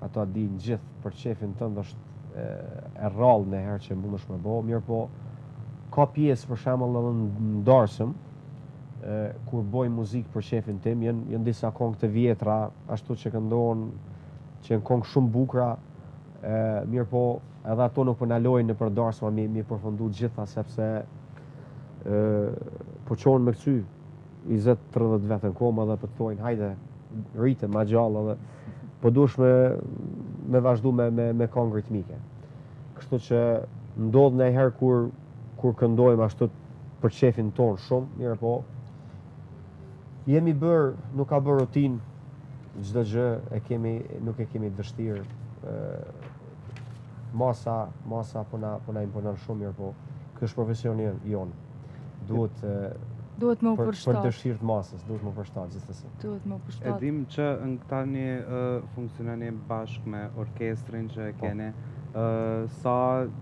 Ato din gjithë për qefin tënd është e rrallë në herë që mundesh me bo, mirë po ka pjesë për shembull edhe ndarësëm, kur boj muzikë për qefin tim, janë disa këngë të vjetra, ashtu që këndohen, që janë këngë shumë bukura, mirë po edhe ato nuk po na lojnë në përdarsma mi përfundu gjitha, sepse po qonë me këcy 20-30 vetën koma dhe po të thojnë hajde rritë ma gjallë dhe po dush me vazhdu me këngë ritmike. Kështu që ndodh në herë kur këndojmë ashtu për qefin tonë shumë, mirë po jemi bërë, nuk ka bërë rutinë, çdo gjë nuk e kemi të vështirë. Masa po na imponon shumë, mirë po ky është profesioni jonë. Duhet më përshtat. Për dëshirë të masës, duhet më përshtat gjithsesi. Duhet më përshtat. E dim që në tani funksiononi bashkë me orkestrin që e keni, Sa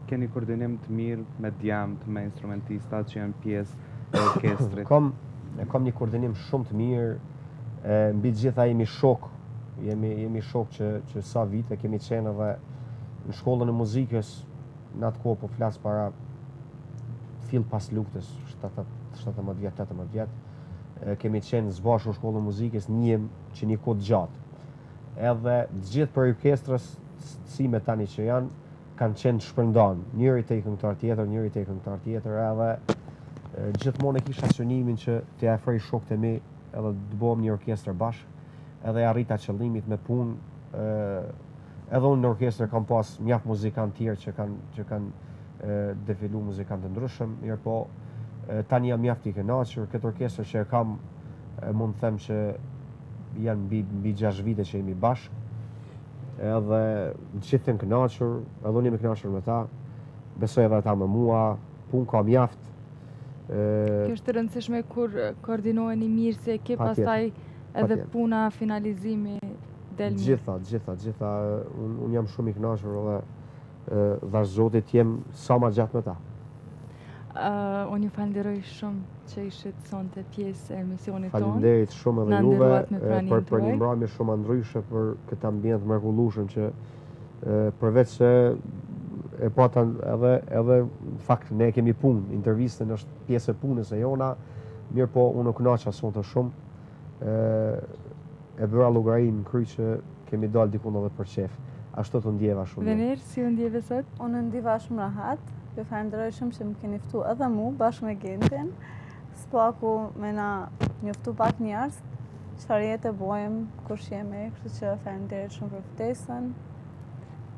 keni koordinim të mirë me djemët, me instrumentistat që janë pjesë e orkestrit? Kam një koordinim shumë të mirë, mbi gjitha jemi shok, jemi shok që sa vite kemi qenë edhe në shkollën e muzikës, në atë kohë po flas para fill pas luftës, 17 vjet, 18 vjet, kemi qenë zbashku në shkollën e muzikës, njëm që një kohë gjatë. Edhe gjithë për orkestrës, si me tani që janë, kanë qenë shpërndan, njëri te këngëtar tjetër, njëri te këngëtar tjetër, edhe gjithmonë e kisha qënimin që të afroj shokët e mi edhe të bëhem një orkestër bashkë, edhe arrita qëllimit me punë, edhe unë në orkestër kam pas mjaft muzikantë tjerë që kanë defilu muzikantë ndryshëm, mirë po tani jam mjaft i kënaqur, këtë orkestër që e kam mund të them që janë mbi 6 vite që jemi bashkë, edhe gjithë të kënaqur, edhe unë jam i kënaqur me ta, besoj edhe ata me mua, punë ka mjaft. Kjo është e rëndësishme kur koordinoheni mirë si ekip, pastaj edhe puna finalizimi del mirë. Gjitha, unë jam shumë i kënaqur edhe dhash Zotit jem sa ma gjatë me ta. Unë ju falenderoj shumë që ishit sonte pjesë e emisionit tonë. Falenderit shumë edhe juve për një mbrëmje shumë ndryshe për këtë ambient mrekullueshëm që përveç se e pata edhe fakt ne kemi punë, intervistën është pjesë e punës e jona, mirë po unë u kënaqa sonte shumë, e bëra llogarinë në kry që kemi dalë dikun edhe për qef. Ashtu të ndjeva shumë. Vener, si u ndjeve sot? Unë ndjeva shumë rahat, ju falenderoj shumë që më keni ftu edhe mu bashkë me Gentin. Spaku me na njoftu pak njerëz, çfarë jetë bojmë, kush jemi, kështu që falenderit shumë për ftesën.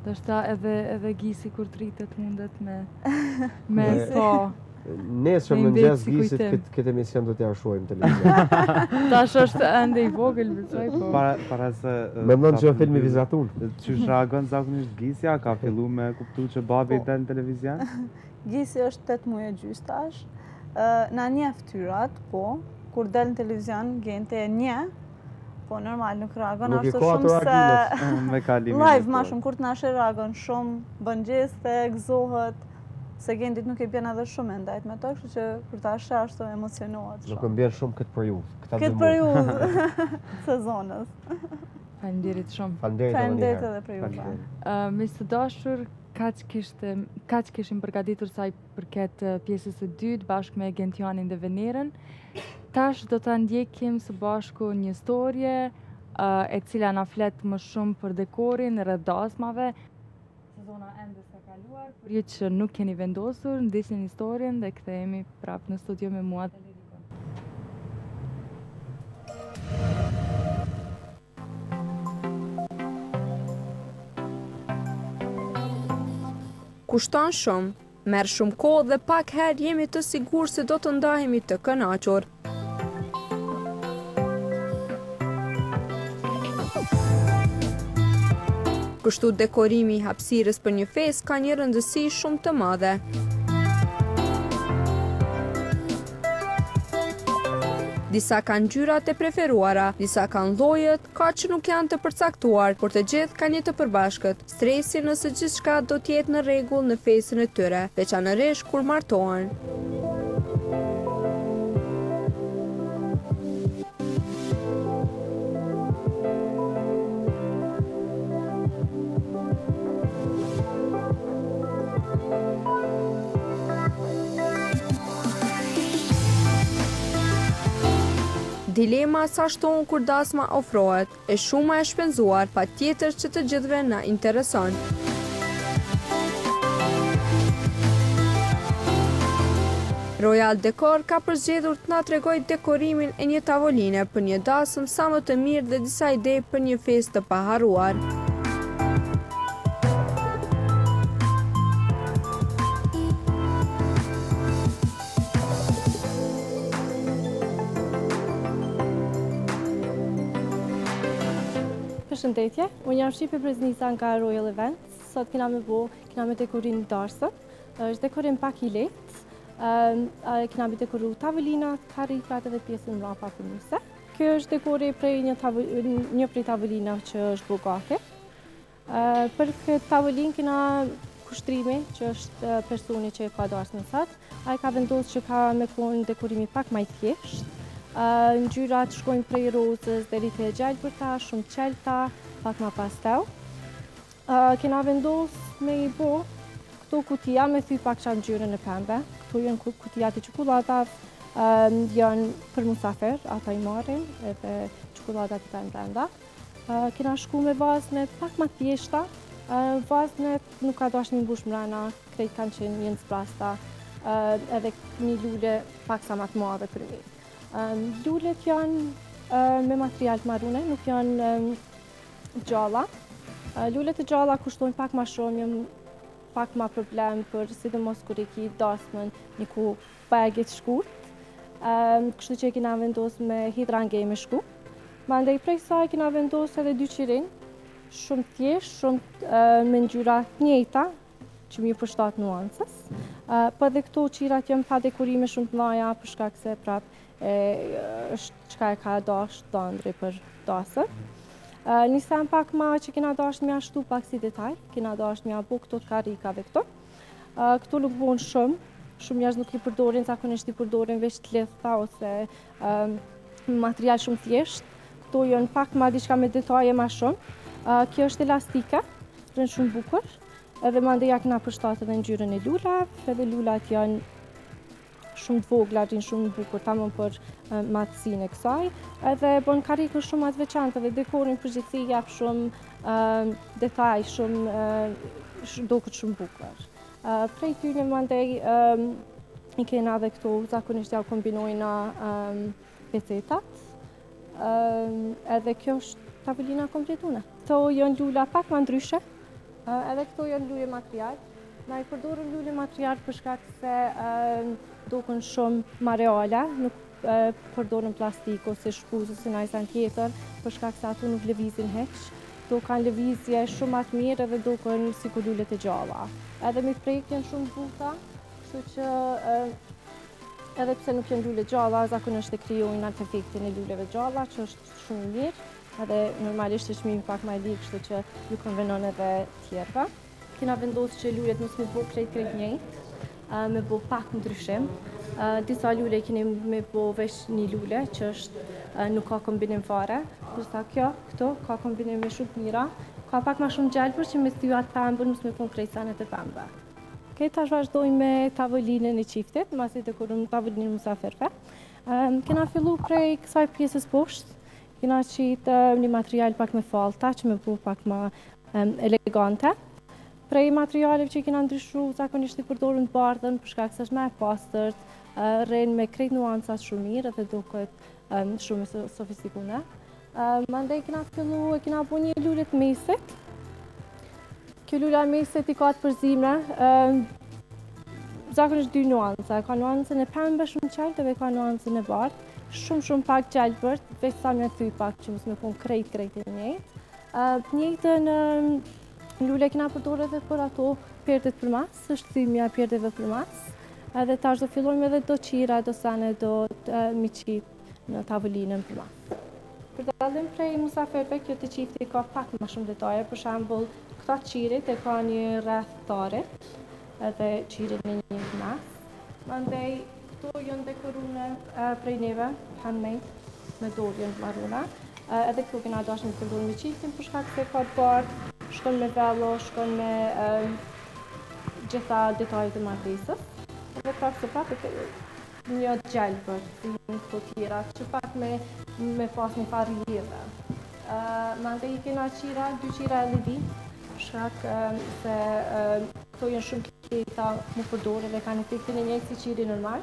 Do shta edhe Gisi kur të rritet mundet me po. Nesër më mëngjes Gisit këtë emision do t'ja shohim televizion. Tash është ende i vogël, besoj po. Para se mendon që filmi vizatun. Çu reagon zakonisht Gisja, ka filluar me kuptu që babi del në televizion? Gisi është 8 muaj e gjys tash. Na njeh fytyrat, po, kur del në televizion Gente e njeh. Po normal nuk reagon ashtu shumë se live ma shumë kur të nashe reagon shumë, bën gjeste, gëzohet, se Gentit nuk i bjen edhe shumë e ndajt me to, kështu që kur ta ashe ashtu emocionohet shumë. Nuk e mbjen shumë këtë periudhë. Këtë periudhë sezonës. Falenderit shumë. Falenderit edhe për ju. Me së dashur, kaq kishim përgatitur sa i përket pjesës së dytë bashkë me Gentianin dhe Venerën. Tash do të ndjekim së bashku një storje e cila na flet më shumë për dekorin, rreth dasmave. Sezona ende s'ka kaluar, për ju që nuk keni vendosur, ndisni historien dhe kthehemi prapë në studio me mua dhe Lerikon. Kushton shumë, merr shumë kohë dhe pak herë jemi të sigurt se do të ndahemi të kënaqur. Kështu dekorimi i hapësirës për një festë ka një rëndësi shumë të madhe. Disa kanë ngjyrat e preferuara, disa kanë llojet, ka që nuk janë të përcaktuar, por të gjithë kanë një të përbashkët, stresi nëse gjithçka do të jetë në rregull në festën e tyre, veçanërisht kur martohen. Dilema sa shtohen kur dasma ofrohet, e shuma e shpenzuar, patjetër që të gjithëve na intereson. Royal Decor ka përzgjedhur të na tregojë dekorimin e një tavoline për një dasëm sa më të mirë dhe disa ide për një festë të paharruar. Përshëndetje, unë jam Shqipe Preznica nga Royal Events. Sot kena me dekorim darsën. Është dekorim pak i lehtë. Kena me dekoru tavolina, karikrat edhe pjesën mbrapa punuse. Kjo është dekori prej një prej tavolinave që është bogate. Për këtë tavolinë kena kushtrimi, që është personi që e ka dashur në sot. Ai ka vendosur që ka me konë dekorimi pak më i thjeshtë. Ngjyrat shkojnë prej rozës deri te gjelbërta, shumë qelta, pak më pastel. Kena vendosur me i bo këto kutia me thy pak qatë ngjyrën e pembe. Këto janë kutijat e çokoladave, janë për musafir, ata i marrin edhe çokoladat i tajnë brenda. Kena shku me vazhnet pak më thjeshta. Vazhnet nuk ka dashur mi mbush mrena, krejt kanë qenë një zbrasta, edhe një lule pak sa më të madhe për mi. Lulet janë me material marrone, nuk janë gjalla. Lulet e gjalla kushtojnë pak më shumë, janë pak më problem për sidomos kur e ki dasmën një ku bagit shkurt. Kështu që kena vendosur me hidrange me shku. Mandej prej saj kena vendosur edhe 2 qirin, shumë thjesht, shumë me ngjyra të njëjta, që mi përshtat nuancës. Po edhe këto qirat janë pa dekorime shumë të mëdha për shkak se prap është çka e ka dashur Dandri për dasën. Një sen pak ma që kena dashur mja shtu pak si detaj, kena dashur mja bu këto të karikave këto. Këto nuk bon shumë njerëz nuk i përdorin, zakonisht i përdorin veç të lidhta ose material shumë thjesht. Këto janë pak ma diçka me detaje ma shumë. Kjo është elastike, rën shumë bukur. Edhe mandej ja kena përshtat edhe ngjyrën e lulave, edhe lulat janë shumë të vogla, rinë shumë bukur, tamam për matësinë e kësaj. Edhe bën karikën shumë atë veçantë dhe dekorin përgjithësi jep shumë detaj, duket shumë bukur. Prej tyne mandej i kena edhe këto, zakonisht ja kombinojna pecetat. Edhe kjo është tavolina kompletune. Këto janë lula pak më ndryshe, edhe këto janë lule material. Na i përdorëm lule material për shkak se duken shumë ma reale, nuk përdorëm plastik ose shkuz ose najsan tjetër, për shkak se ato nuk lëvizin hiç. Do kanë lëvizje shumë ma të mirë edhe duken si ku lulet e gjalla. Edhe me prek janë shumë buta, kështu që edhe pse nuk janë lule gjalla, zakonisht e krijojnë atë efektin e luleve gjalla, që është shumë mirë. Edhe normalisht e çmimi pak më i lirë, kështu që ju konvenon edhe tjerëve. Kena vendosur që lulet mos me bo krejt njëjtë, me bo pak ndryshim. Disa lule keni me bo veç një lule, që është nuk ka kombinim fare, kursa këto ka kombinime shumë të mira. Ka pak ma shumë gjelbër që me styat pembën, mos me pun krejt sanet e pembe. Tash vazhdojmë me tavolinën e qiftit, masi dekorum tavolinën musafirve. Kena fillu prej kësaj pjesës poshtë, kena qitë një material pak me falta, që me bu pak ma elegante. Prej materialeve që kena ndryshu, zakonisht i përdorun të bardhën, për shkak se është më e pastërt, rrin me krejt nuancat shumë mirë dhe duket shumë sofistikune. Mandej kena fillu e kena bu një lule të mesit. Kjo lula e mesit i ka të përzime, zakonisht 2 nuanca. Ka nuancën e pembe shumë qeltë dhe ka nuancën e bardhë. Shumë pak gjelbërt, veç sa me thy pak që mos me pun krejt e njëjtë. Njëjtën lule kena përdorur edhe për ato perdet për mas, është thymja perdeve për mas. Edhe tash do fillojmë edhe do qira, do sane, do mi qit në tavolinën për mas. Për dallim prej musafirve, kjo të qifti ka pak më shumë detaje, për shembull, këta qirit e ka një rreth tarit, edhe qirit në një mas. Mandej, këto janë dekorune prej neve, handmade, me dorë janë marruna. Edhe këto kena dashur me përdorur me qiftin për shkak se ka të bardhë, shkon me vello, shkon me gjitha detajet e martesës. Edhe prapë se prapë një gjelbër, si në këto tjera, që pak me pas një farë lidhe. Mandej i kena 2 qira LED, për shkak se këto janë shumë kleta më përdore dhe kanë efektin e njëjtë si qiri normal.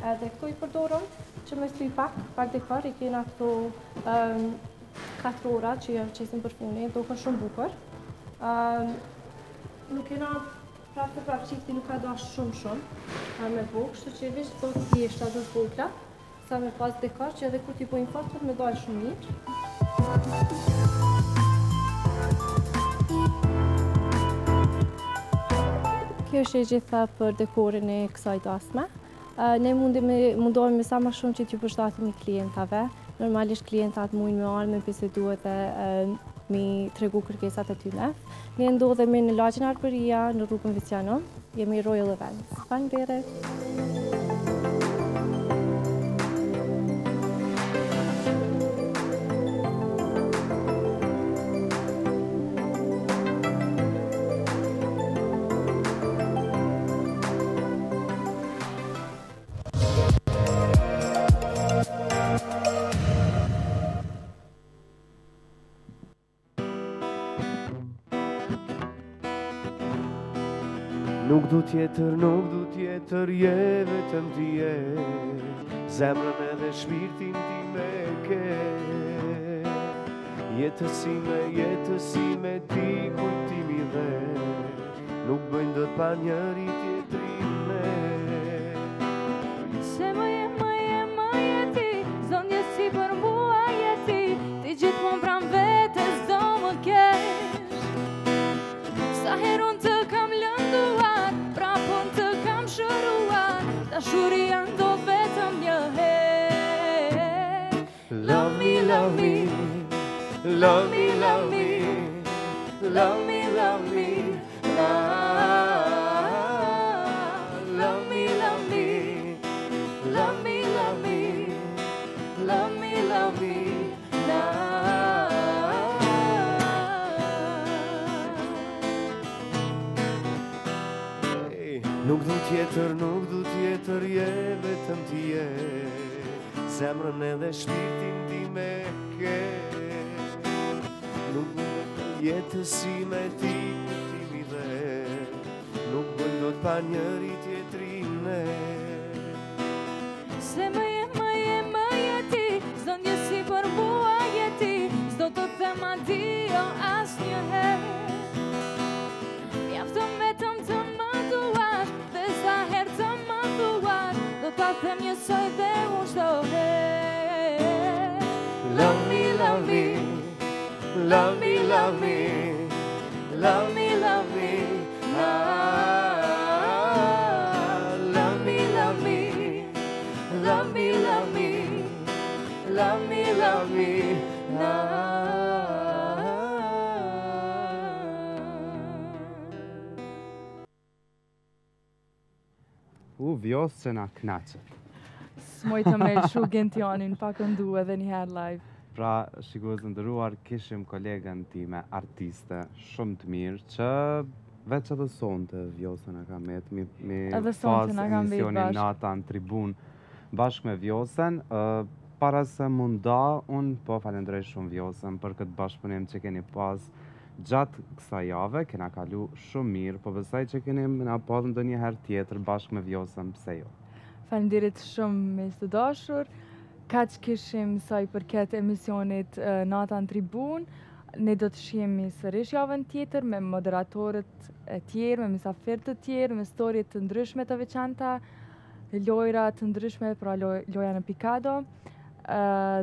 Edhe këto i përdorëm që me sty pak dekor, i kena këto 4 ora që qesin për funi, duken shumë bukur. Nuk kena prapë qifti nuk ka dash shumë me bo, kështu që veç do të thjeshta do të vogla, sa me pas dekor që edhe kur t'i bojnë fort me dalë shumë mirë. Kjo është e gjitha për dekorin e kësaj dasme. Ne mundohemi sa më shumë që t'ju përshtatemi klientave. Normalisht klientat mujnë me arë me bisedu edhe mi tregu kërkesat e tyre. Ne ndodhemi në lagjen Arbëria, në rrugën Viciano. Jemi Royal Events. Faleminderit. Nuk du tjetër, je vetëm ti je, zemrën edhe shpirtin ti me ke. Jetësime ti kujtimi dhe, nuk bëjnë dot pa njëri tjetrin ne. Se më je ti, zëndje si për mua je ti, ti gjithmonë pran vetes do më kesh. Sa herun të kam lënduar, prapon të kam shëruar, dashuria ndodh vetëm një herë. Love me, love me, love me, love me, love me, love me, love me, love me, love me, love me, love me, love me, Nuk du tjetër, je vetëm ti je, zemrën edhe shpirtin ti me ke. Nuk jetësime ti kujtimi dhe, nuk bëjnë dot pa njëri tjetrin ne. Se më je ti, zëndje si për mua je ti, s'do të them adio asnjëherë. Mjafton vetëm të më duash, dhe sa herë të më duash, do ta them njësoj dhe unë çdo herë. Love me, love me, love me, love me, love me, love me, love me, love me, love me, love me, love me, love me, Vjosë që na knaqe. S'moj të me lëshu Gentianin, pa këndu edhe njëherë live. Pra, shikues të nderuar, kishim kolegën time, artiste, shumë të mirë, që veç edhe sonte Vjosën e ka met, mi pas emisionin Nata N'Tribune bashkë me Vjosën. Para se munda, unë po falendrej shumë Vjosën për këtë bashkëpunim që keni pas gjatë kësa jave, kena kalu shumë mirë, po besoj që keni na pas ndonjëherë tjetër bashkë me Vjosën, pse jo? Faleminderit shumë me të dashur. Kaq kishim sa i përket emisionit Nata N'Tribune. Ne do të shihemi sërish javën tjetër me moderatorët e tjerë, me mysafirë të tjerë, me storje të ndryshme të veçanta, lojra të ndryshme, pra loja në Pikado,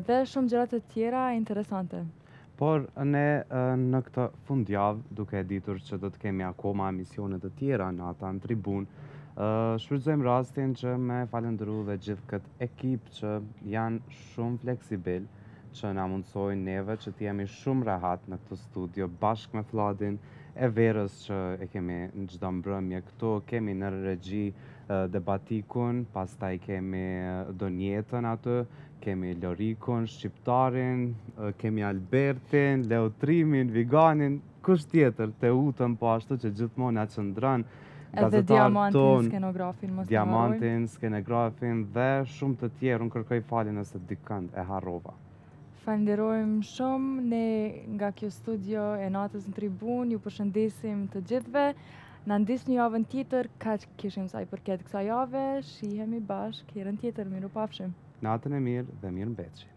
dhe shumë gjëra të tjera interesante. Por ne në këtë fundjavë, duke e ditur që do të kemi akoma emisionet të tjera Nata N'Tribune, shfrytëzojmë rastin që me falendëru dhe gjithë këtë ekip që janë shumë fleksibil, që na mundsojnë neve që t'jemi shumë rehat në këtë studio bashkë me Vladin, e Verës që e kemi në çdo mbrëmje këtu, kemi në regji Debatikun, pastaj kemi Donjetën aty, kemi Lorikun, Shqiptarin, kemi Albertin, Leotrimin, Viganin, kush tjetër, Teutën po ashtu që gjithmonë na qëndron. Edhe Diamantin, skenografin, mos të harrojmë. Diamantin, skenografin dhe shumë të tjerë, unë kërkoj falje nëse dikënd e harrova. Falenderojmë shumë, ne nga kjo studio e Natës N'Tribune, ju përshëndesim të gjithve, na ndisni javën tjetër, kaq kishim sa i përket kësaj jave, shihemi bashkë herën tjetër, mirupafshim. Natën e mirë dhe mirëmbëjtje.